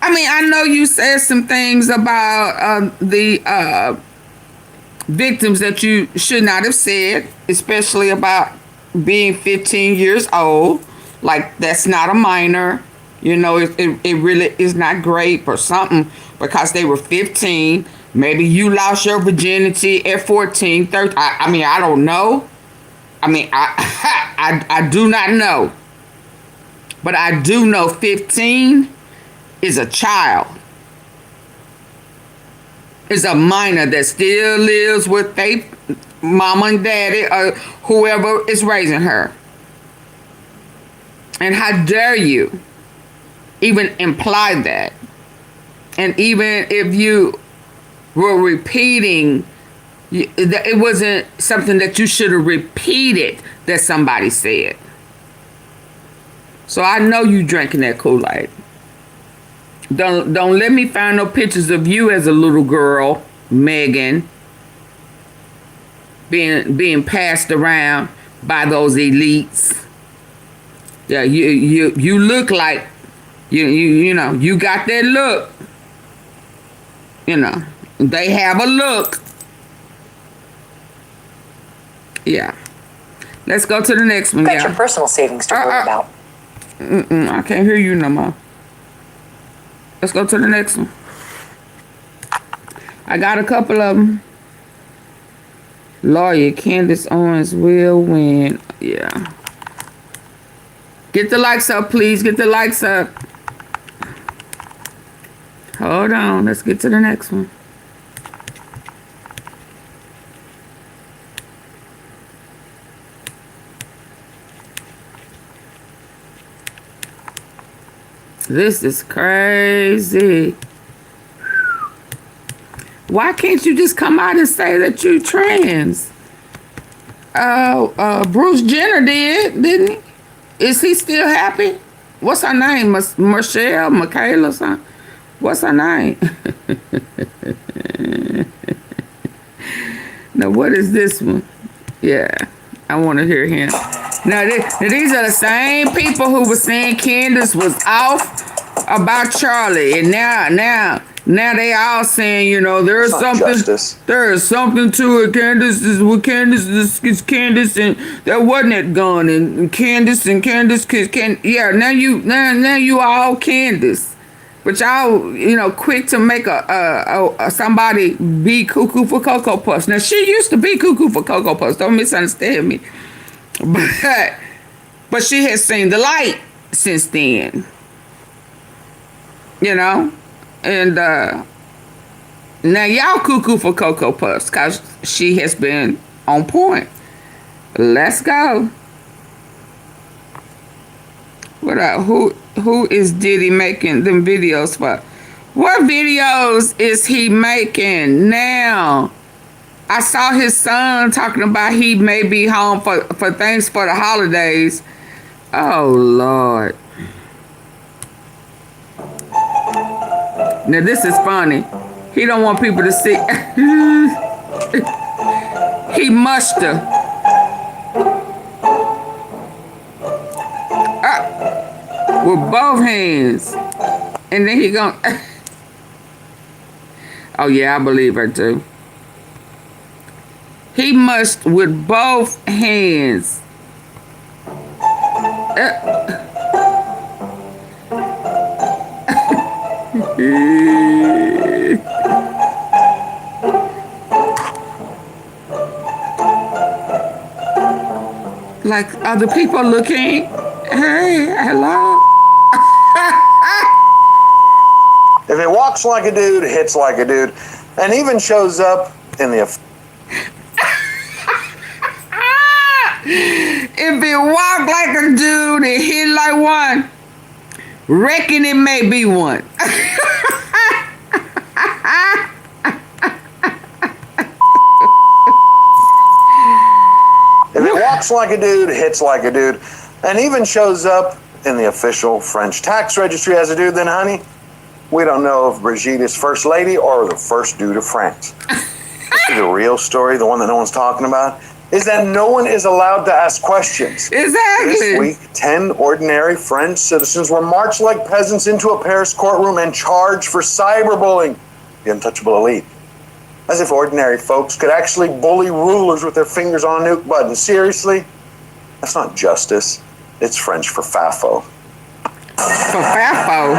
I mean, I know you said some things about the victims that you should not have said, especially about being 15 years old. Like, that's not a minor. It really is not great or something because they were 15. Maybe you lost your virginity at 14, 13. I mean, I don't know. I mean, I do not know. But I do know 15 is a child. Is a minor that still lives with their mama and daddy or whoever is raising her. And how dare you even imply that? And even if you were repeating, it wasn't something that you should have repeated that somebody said. So I know you drinking that Kool-Aid. Don't let me find no pictures of you as a little girl, Megan, being passed around by those elites. Yeah, you look like you got that look. They have a look. Yeah. Let's go to the next one. Got your personal savings to worry about. I can't hear you no more. Let's go to the next one. I got a couple of them. Lawyer Candace Owens will win. Yeah. Get the likes up, please. Get the likes up. Hold on. Let's get to the next one. This is crazy. Why can't you just come out and say that you trans? Bruce Jenner didn't he? Is he still happy? What's her name? Michelle? Michaela? Something? What's her name? Now, what is this one? Yeah, I want to hear him. Now, these are the same people who were saying Candace was off about Charlie. And now Now they all saying, you know, there's something. Justice. There is something to it. Candace is with Candace. This is Candace, and that wasn't that gun. And Candace, yeah. Now you all Candace, but y'all, you know, quick to make a somebody be cuckoo for Cocoa Puffs. Now she used to be cuckoo for Cocoa Puffs. Don't misunderstand me, but she has seen the light since then. You know. And now y'all cuckoo for Cocoa Puffs because she has been on point. Let's go. What up? Who is Diddy making them videos for? What videos is he making now? I saw his son talking about he may be home for things for the holidays. Oh Lord. Now this is funny. He don't want people to see. He mushed her. With both hands. And then he gonna. Oh yeah, I believe her too. He mushed with both hands. Like other people looking. Hey, hello. If it walks like a dude, it hits like a dude, and even shows up in the. If it walk like a dude, it hit like one. Reckon it may be one. If it walks like a dude, it hits like a dude, and even shows up in the official French tax registry as a dude, then honey, we don't know if Brigitte is first lady or the first dude of France. The real story, the one that no one's talking about, is that no one is allowed to ask questions. Exactly. This week, 10 ordinary French citizens were marched like peasants into a Paris courtroom and charged for cyberbullying the untouchable elite. As if ordinary folks could actually bully rulers with their fingers on a nuke button. Seriously? That's not justice. It's French for FAFO. For FAFO?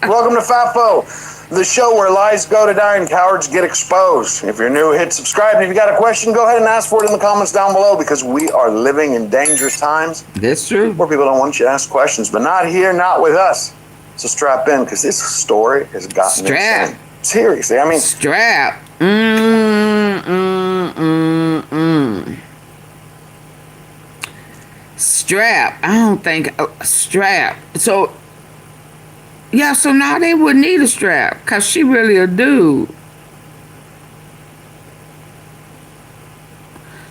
Welcome to FAFO, the show where lies go to die and cowards get exposed. If you're new, hit subscribe. And if you got a question, go ahead and ask for it in the comments down below, because we are living in dangerous times. That's true. Where people don't want you to ask questions, but not here, not with us. So strap in, because this story has gotten insane. Seriously, I mean... Strap. Strap. I don't think... strap. So... Yeah, so now they would need a strap, because she really a dude.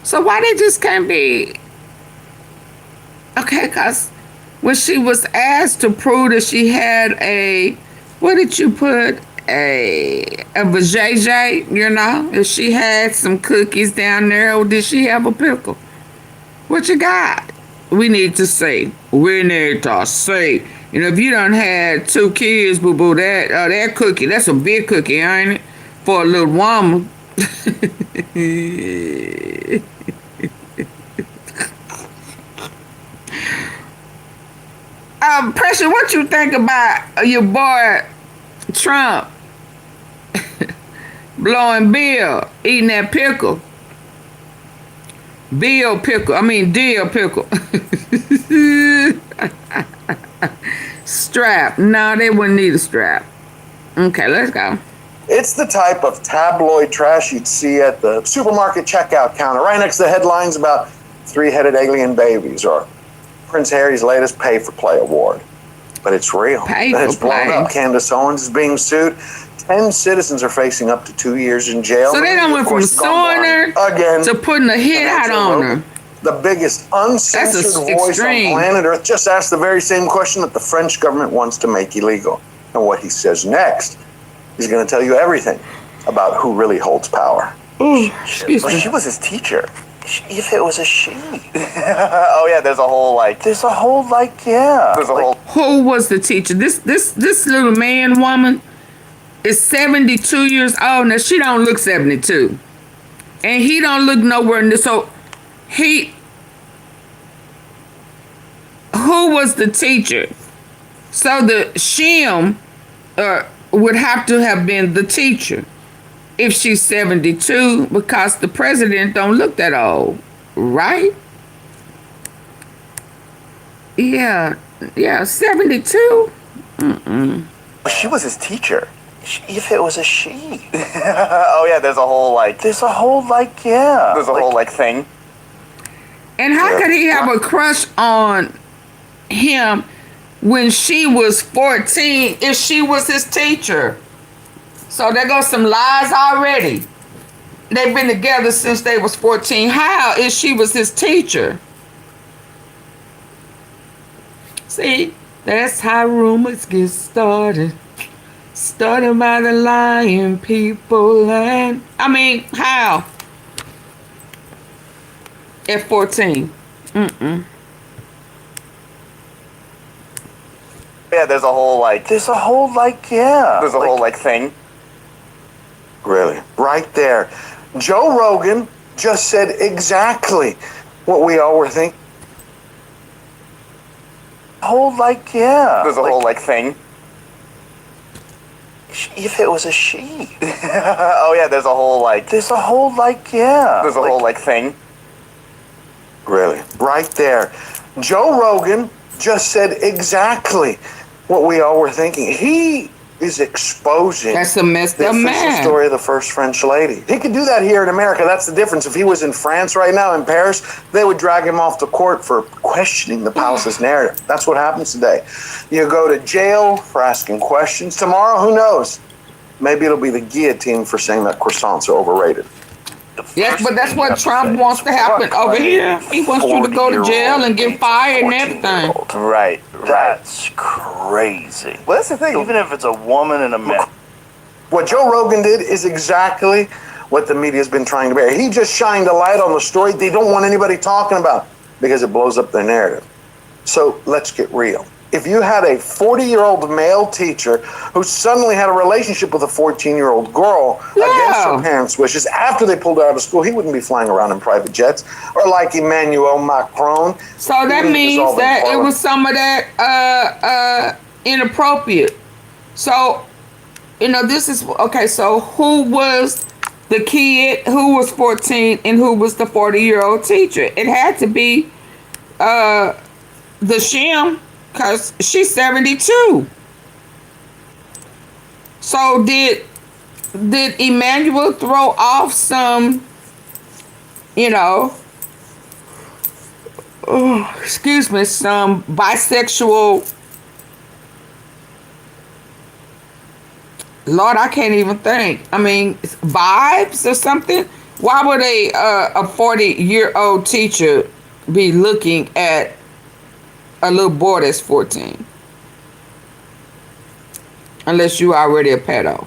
So why they just can't be... Okay, because when she was asked to prove that she had a... What did you put? A vajayjay, you know? If she had some cookies down there, or did she have a pickle? What you got? We need to see. We need to see. You know, if you done had 2 kids, boo-boo, that cookie, that's a big cookie, ain't it? For a little woman. Pressure, what you think about your boy Trump blowing Bill, eating that pickle? Dill pickle. Strap. No, they wouldn't need a strap. Okay, let's go. It's the type of tabloid trash you'd see at the supermarket checkout counter, right next to the headlines about 3-headed alien babies or Prince Harry's latest pay-for-play award. But it's real. It's blown up. Candace Owens is being sued. 10 citizens are facing up to 2 years in jail. So they done went from suing her again to putting a hit out on her. The biggest uncensored voice on planet Earth just asked the very same question that the French government wants to make illegal. And what he says next, he's going to tell you everything about who really holds power. But she was his teacher. If it was a she. Oh yeah, there's a whole yeah. There's a whole. Who was the teacher? This little man woman is 72 years old. Now she don't look 72, and he don't look nowhere near. So who was the teacher? So the shim would have to have been the teacher if she's 72, because the president don't look that old, right? Yeah, 72. She was his teacher. If it was a she. Oh yeah, there's a whole yeah. There's a whole thing. And how could he have a crush on him when she was 14 if she was his teacher? So there goes some lies already. They've been together since they was 14. How if she was his teacher? See, that's how rumors get started. Started by the lying people. And I mean, how? At 14. Yeah, there's a whole There's a whole thing. Really? Right there. Joe Rogan just said exactly what we all were thinking. There's a whole thing. If it was a she. Oh yeah, there's a whole There's a whole There's a whole thing. Really? Right there. Joe Rogan just said exactly what we all were thinking. He is exposing that's a messed the up official man. story of the first French lady. He could do that here in America. That's the difference. If he was in France right now, in Paris, they would drag him off to court for questioning the palace's narrative. That's what happens today. You go to jail for asking questions. Tomorrow, who knows? Maybe it'll be the guillotine for saying that croissants are overrated. Yes, but that's what Trump wants to happen over here. He wants you to go to jail and get fired and everything. Right. That's crazy. Well, that's the thing. Even if it's a woman and a man. What Joe Rogan did is exactly what the media's been trying to bear. He just shined a light on the story they don't want anybody talking about because it blows up their narrative. So let's get real. If you had a 40-year-old male teacher who suddenly had a relationship with a 14-year-old girl against her parents' wishes after they pulled her out of school, he wouldn't be flying around in private jets. Or like Emmanuel Macron. So that means that it was some of that inappropriate. So, this is, okay, so who was the kid who was 14 and who was the 40-year-old teacher? It had to be the shim. Because she's 72. So did Emmanuel throw off some, some bisexual, Lord, I can't even think. I mean, vibes or something? Why would a 40-year-old teacher be looking at a little boy that's 14? Unless you already a pedo.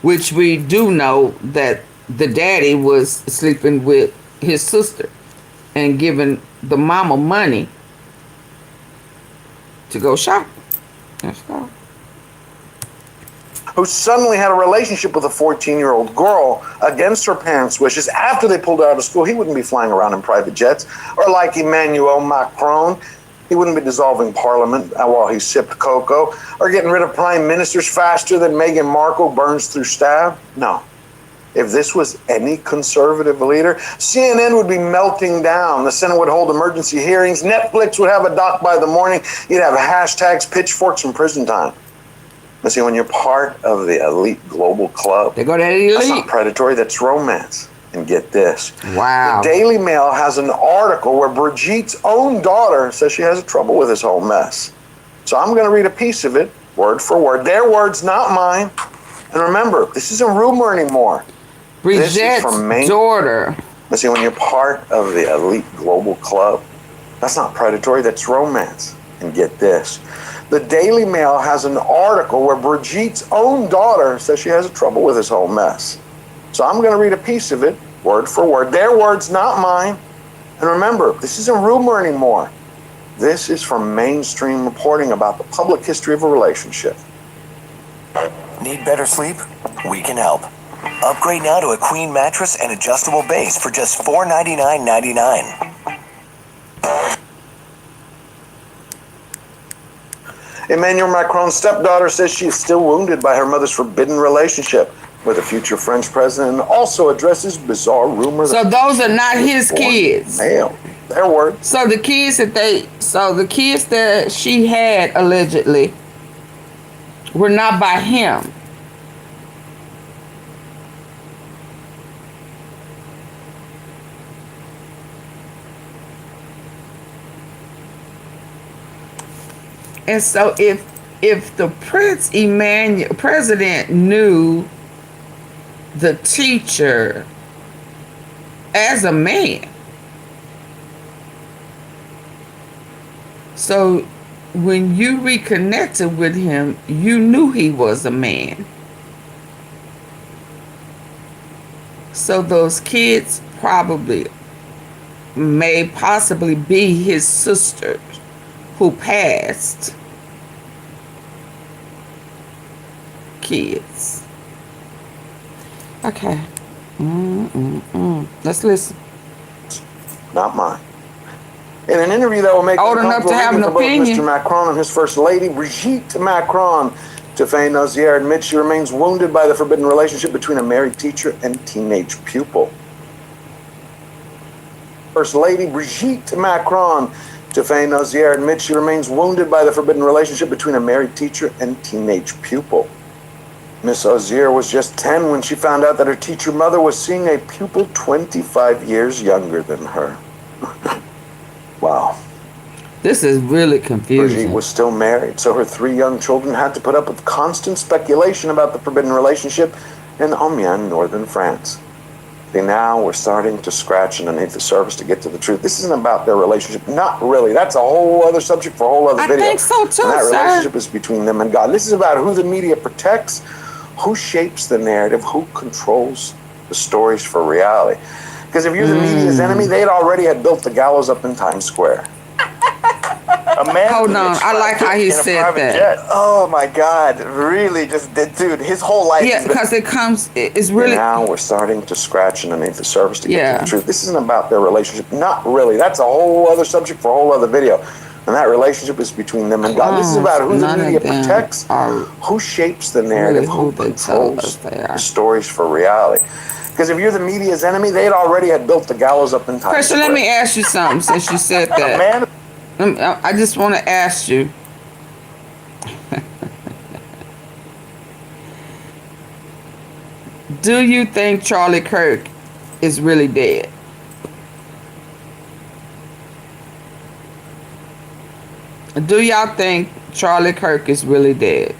Which we do know that the daddy was sleeping with his sister and giving the mama money to go shopping. That's all. Who suddenly had a relationship with a 14-year-old girl against her parents' wishes after they pulled her out of school, he wouldn't be flying around in private jets. Or like Emmanuel Macron, he wouldn't be dissolving parliament while he sipped cocoa, or getting rid of prime ministers faster than Meghan Markle burns through stab. No. If this was any conservative leader, CNN would be melting down. The Senate would hold emergency hearings. Netflix would have a doc by the morning. You'd have hashtags, pitchforks, and prison time. But see, when you're part of the elite global club, they go to elite. That's not predatory, that's romance. And get this. Wow. The Daily Mail has an article where Brigitte's own daughter says she has trouble with this whole mess. So I'm going to read a piece of it, word for word. Their words, not mine. And remember, this isn't rumor anymore. Brigitte's daughter. But see, when you're part of the elite global club, that's not predatory, that's romance. And get this. The Daily Mail has an article where Brigitte's own daughter says she has trouble with this whole mess. So I'm going to read a piece of it, word for word. Their words, not mine. And remember, this isn't rumor anymore. This is from mainstream reporting about the public history of a relationship. Need better sleep? We can help. Upgrade now to a queen mattress and adjustable base for just $499.99. Emmanuel Macron's stepdaughter says she is still wounded by her mother's forbidden relationship with a future French president, and also addresses bizarre rumors. So those are not his kids. Male. Their words. So the kids that she had allegedly were not by him. And so if the president knew the teacher as a man, so when you reconnected with him, you knew he was a man. So those kids may possibly be his sisters who passed. Kids. Okay. Let's listen. Not mine. In an interview that will make old enough to have an opinion, Mr. Macron and his first lady, Brigitte Macron, Tiffany Noziere admits she remains wounded by the forbidden relationship between a married teacher and teenage pupil. First Lady Brigitte Macron, Tiffany Noziere admits she remains wounded by the forbidden relationship between a married teacher and teenage pupil. Miss Ozier was just 10 when she found out that her teacher mother was seeing a pupil 25 years younger than her. Wow. This is really confusing. Brigitte was still married, so her 3 young children had to put up with constant speculation about the forbidden relationship in Amiens, northern France. They now were starting to scratch underneath the surface to get to the truth. This isn't about their relationship. Not really. That's a whole other subject for a whole other video. I think so too, and that sir. relationship is between them and God. This is about who the media protects, who shapes the narrative, who controls the stories for reality. Because if you're the media's enemy, they'd already had built the gallows up in Times Square. A man Hold on, I like how he said that. Jet. Oh my God, really just did, dude, his whole life. Yeah, because it's really. Now we're starting to scratch underneath the surface to get to the truth. This isn't about their relationship. Not really. That's a whole other subject for a whole other video. And that relationship is between them and God. This is about who the media protects, who shapes the narrative, who controls the stories for reality. Because if you're the media's enemy, they'd already had built the gallows up in Times Christian, Square. let me ask you something since you said that. I just want to ask you. Do you think Charlie Kirk is really dead? Do y'all think Charlie Kirk is really dead?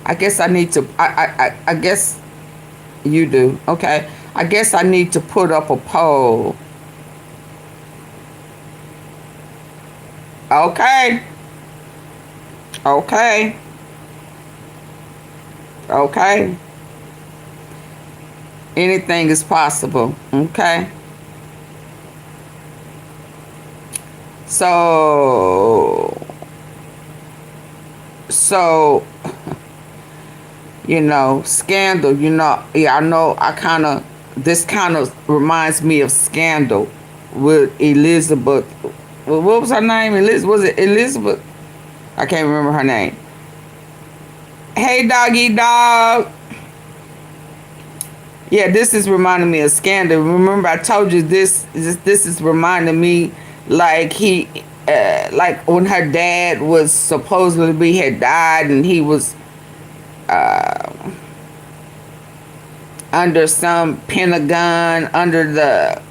I guess I need to, I guess you do. Okay. I guess I need to put up a poll. Okay. Okay. Okay. Anything is possible. Okay. So, you know, Scandal, you know, yeah, I know this kind of reminds me of Scandal with Elizabeth. What was her name? Was it Elizabeth? I can't remember her name. Hey, doggy dog. Yeah, this is reminding me of Scandal. Remember, I told you this is reminding me like like when her dad was supposedly had died and he was under some Pentagon, under the,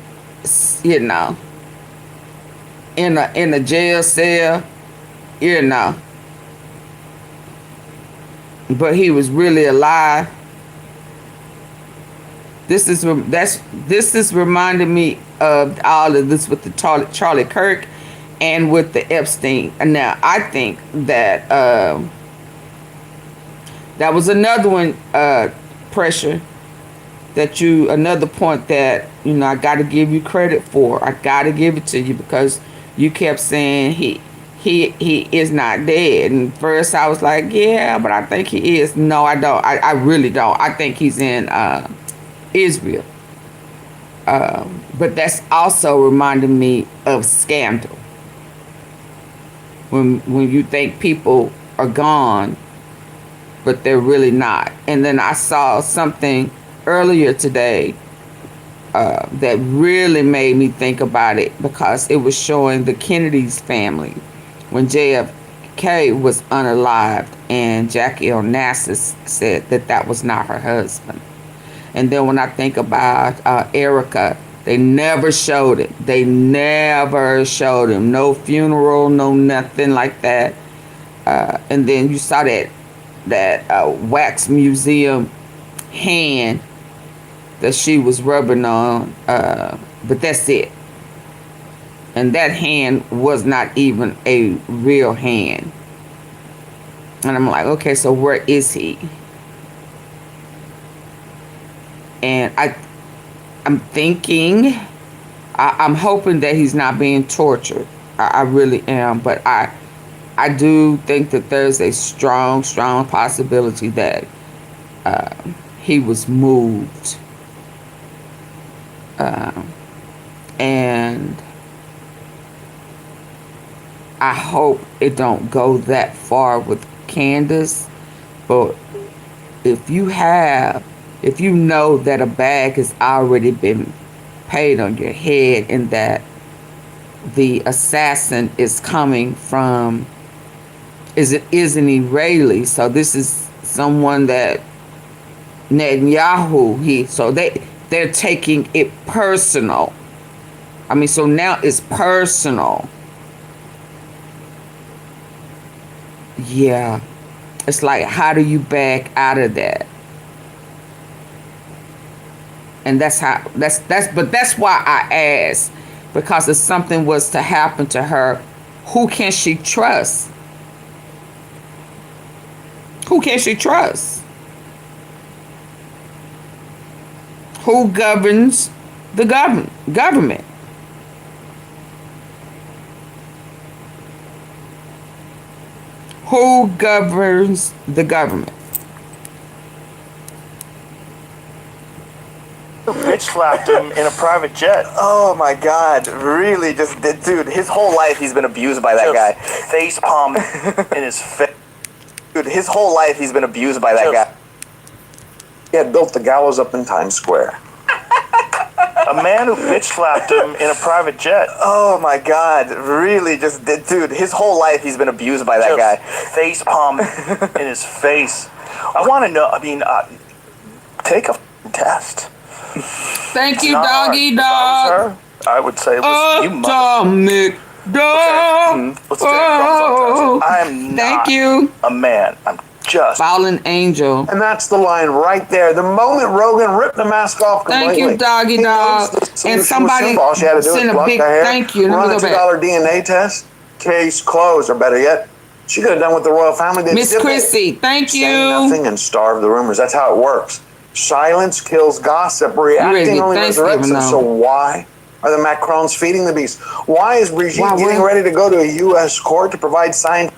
you know, in a jail cell, you know, but he was really alive. This is reminding me of all of this with the Charlie Kirk and with the Epstein. And now I think that that was another one, Pressure, that another point that, I got to give you credit for. I got to give it to you because you kept saying he is not dead. And first I was like, yeah, but I think he is. No, I don't. I really don't. I think he's in Israel. But that's also reminding me of Scandal. When you think people are gone, but they're really not. And then I saw something earlier today that really made me think about it, because it was showing the Kennedy's family when JFK was unalived, and Jackie Onassis said that was not her husband. And then when I think about Erica, they never showed it. They never showed him. No funeral, no nothing like that. And then you saw that wax museum hand that she was rubbing on, but that's it. And that hand was not even a real hand. And I'm like, okay, so where is he? And I'm thinking, I'm hoping that he's not being tortured. I really am. But I do think that there's a strong possibility that he was moved. And I hope it don't go that far with Candace. But if you know that a bag has already been paid on your head, and that the assassin is coming from is an Israeli, so this is someone that Netanyahu, so they're taking it personal. I mean, so now it's personal. Yeah. It's like, how do you back out of that? And that's why I asked, because if something was to happen to her, who can she trust? Who can she trust? Who governs the government? Who governs the government? Bitch slapped him in a private jet. Oh my God! Really, dude. His whole life he's been abused by that guy. Face palm in his face. Dude, his whole life he's been abused by that guy. He had built the gallows up in Times Square. A man who bitch slapped him in a private jet. Oh my God! Really, dude. His whole life he's been abused by that guy. Face palm in his face. I want to know. I mean, take a test. Thank you, doggy dog. I would say, listen, you Atomic dog. I'm not Thank you. a man. I'm just fallen angel. And that's the line right there. The moment Rogan ripped the mask off completely. Thank you, doggy dog. And somebody all she had to do send was a pluck big the hair, thank you. run a $2 DNA test, case closed, or better yet, she could have done what the royal family did. Miss Chrissy, thank you. Say nothing and starve the rumors. That's how it works. Silence kills gossip. Reacting only resurrects them. So why are the Macrons feeding the beast? Why is Brigitte getting ready to go to a U.S. court to provide sign?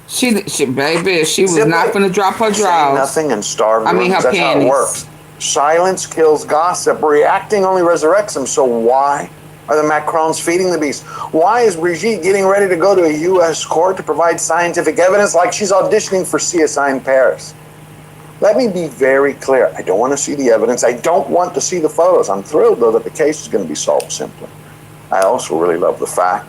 She baby, she was not going to drop her drawers. Say nothing and starve the rumors. Her That's panties. how it works. Silence kills gossip. Reacting only resurrects them. So why are the Macrons feeding the beast? Why is Brigitte getting ready to go to a U.S. court to provide scientific evidence like she's auditioning for CSI in Paris? Let me be very clear. I don't want to see the evidence. I don't want to see the photos. I'm thrilled, though, that the case is going to be solved simply. I also really love the fact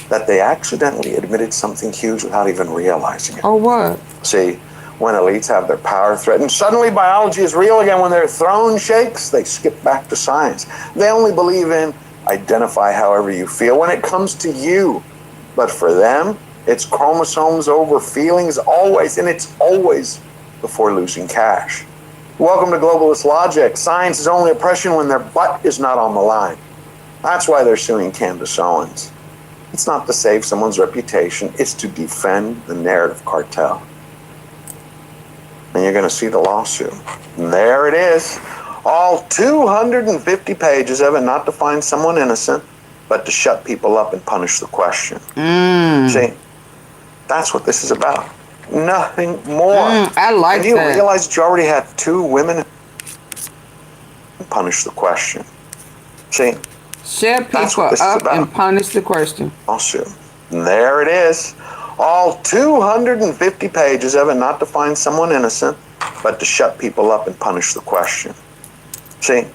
that they accidentally admitted something huge without even realizing it. Oh, what? See, when elites have their power threatened, suddenly biology is real again. When their throne shakes, they skip back to science. They only believe in identify however you feel when it comes to you. But for them, it's chromosomes over feelings always, and it's always before losing cash. Welcome to globalist logic. Science is only oppression when their butt is not on the line. That's why they're suing Candace Owens. It's not to save someone's reputation, it's to defend the narrative cartel. And you're going to see the lawsuit. And there it is. All 250 pages of it, not to find someone innocent, but to shut people up and punish the question. See, that's what this is about. Nothing more. I like that. And you realize that you already had 2 women punish the question. See, shut people up and punish the question. Lawsuit. And there it is. All 250 pages of it, not to find someone innocent, but to shut people up and punish the question. See,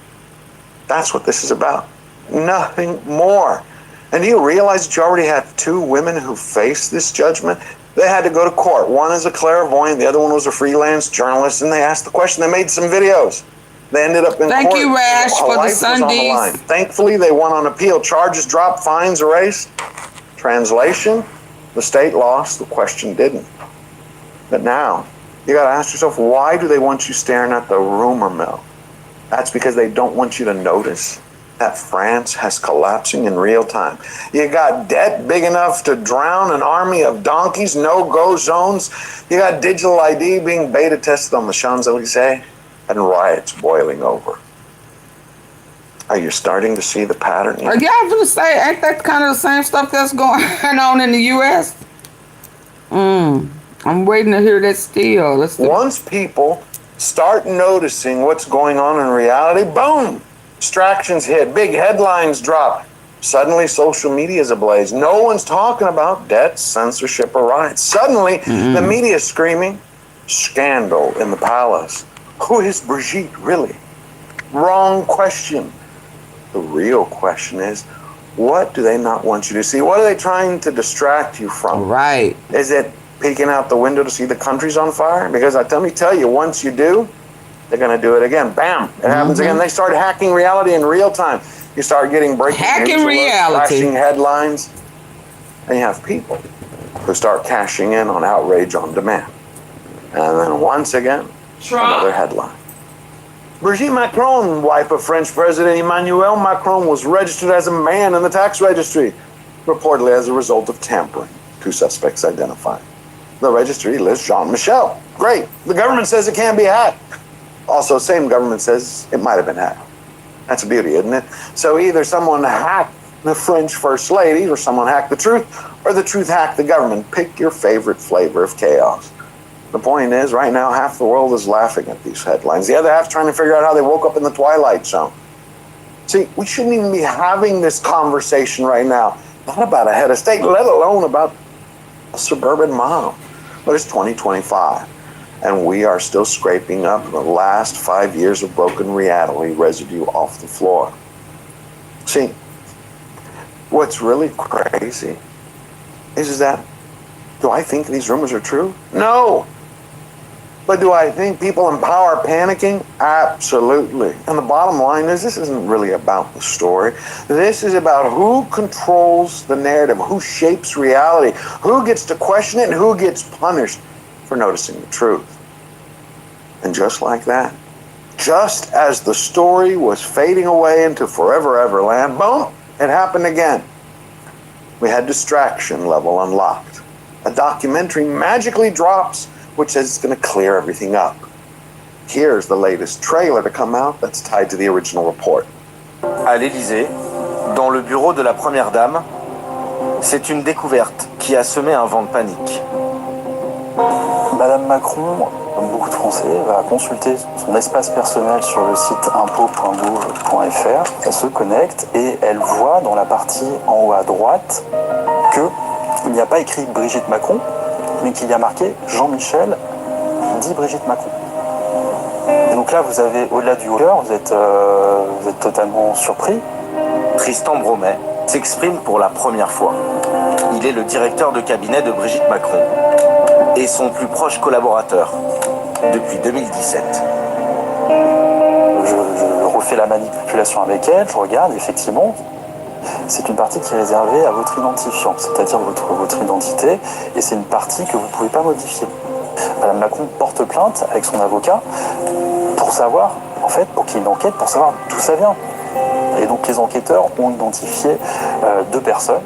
that's what this is about. Nothing more. And do you realize that you already had 2 women who faced this judgment? They had to go to court. One is a clairvoyant, the other one was a freelance journalist, and they asked the question. They made some videos. They ended up in court. Thank you, Rash, for the Sundays. Sundays. Thankfully, they won on appeal. Charges dropped, fines erased. Translation, the state lost, the question didn't. But now, you got to ask yourself, why do they want you staring at the rumor mill? That's because they don't want you to notice that France has collapsing in real time. You got debt big enough to drown an army of donkeys, no-go zones. You got digital ID being beta tested on the Champs-Elysees, and riots boiling over. Are you starting to see the pattern? Yeah, I was going to say, ain't that kind of the same stuff that's going on in the U.S.? I'm waiting to hear that still. Once people start noticing what's going on in reality, boom! Distractions hit, big headlines drop. Suddenly, social media is ablaze. No one's talking about debt, censorship, or riots. Suddenly, the media is screaming, scandal in the palace. Who is Brigitte, really? Wrong question. The real question is, what do they not want you to see? What are they trying to distract you from? Right. Is it peeking out the window to see the country's on fire? Because let me tell you, once you do, they're going to do it again. Bam! It happens again. They start hacking reality in real time. You start getting breaking news alerts, flashing headlines, and you have people who start cashing in on outrage on demand. And then once again, another headline. Brigitte Macron, wife of French President Emmanuel Macron, was registered as a man in the tax registry, reportedly as a result of tampering. 2 suspects identified. The registry lists Jean-Michel. Great. The government says it can't be hacked. Also, same government says it might have been hacked. That's a beauty, isn't it? So either someone hacked the French First Lady, or someone hacked the truth, or the truth hacked the government. Pick your favorite flavor of chaos. The point is, right now, half the world is laughing at these headlines. The other half trying to figure out how they woke up in the Twilight Zone. See, we shouldn't even be having this conversation right now. Not about a head of state, let alone about a suburban mom. But it's 2025. And we are still scraping up the last 5 years of broken reality residue off the floor. See, what's really crazy is that, do I think these rumors are true? No. But do I think people in power are panicking? Absolutely. And the bottom line is, this isn't really about the story. This is about who controls the narrative, who shapes reality, who gets to question it, and who gets punished for noticing the truth. And just like that, just as the story was fading away into forever everland, boom, it happened again. We had distraction level unlocked. A documentary magically drops, which says it's going to clear everything up. Here's the latest trailer to come out that's tied to the original report. À l'Élysée, dans le bureau de la Première Dame, c'est une découverte qui a semé un vent de panique. Madame Macron, comme beaucoup de Français, va consulter son espace personnel sur le site impôts.gouv.fr. Elle se connecte et elle voit dans la partie en haut à droite qu'il n'y a pas écrit Brigitte Macron, mais qu'il y a marqué Jean-Michel dit Brigitte Macron. Et donc là, vous avez, au-delà du cœur, vous êtes totalement surpris. Tristan Bromet s'exprime pour la première fois. Il est le directeur de cabinet de Brigitte Macron et son plus proche collaborateur depuis 2017. Je refais la manipulation avec elle, je regarde, effectivement, c'est une partie qui est réservée à votre identifiant, c'est-à-dire votre identité, et c'est une partie que vous ne pouvez pas modifier. Madame Macron porte plainte avec son avocat pour savoir, en fait, pour qu'il y ait une enquête, pour savoir d'où ça vient. Et donc les enquêteurs ont identifié 2 personnes.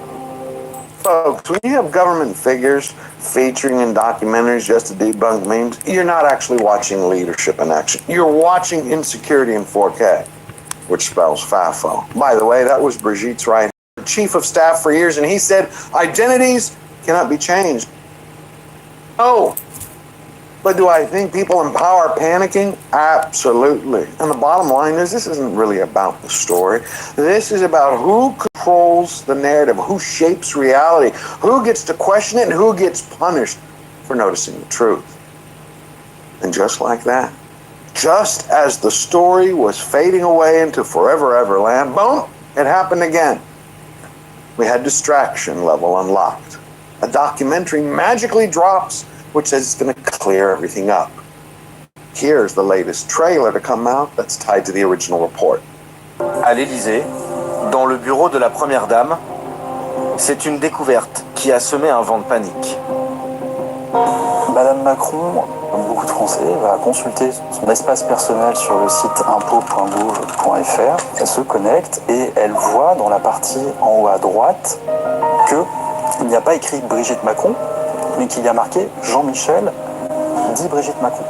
Folks, when you have government figures featuring in documentaries just to debunk memes, you're not actually watching leadership in action. You're watching insecurity in 4K, which spells FAFO. By the way, that was Brigitte's right, chief of staff for years, and he said identities cannot be changed. Oh, but do I think people in power are panicking? Absolutely. And the bottom line is this isn't really about the story. This is about who controls the narrative, who shapes reality, who gets to question it, and who gets punished for noticing the truth. And just like that, just as the story was fading away into forever everland, boom, it happened again. We had distraction level unlocked. A documentary magically drops, which says it's going to clear everything up. Here's the latest trailer to come out that's tied to the original report. À l'Élysée, dans le bureau de la Première Dame, c'est une découverte qui a semé un vent de panique. Madame Macron, comme beaucoup de Français, va consulter son espace personnel sur le site impôts.gouv.fr. Elle se connecte et elle voit dans la partie en haut à droite qu'il n'y a pas écrit Brigitte Macron, mais qu'il y a marqué Jean-Michel dit Brigitte Macron.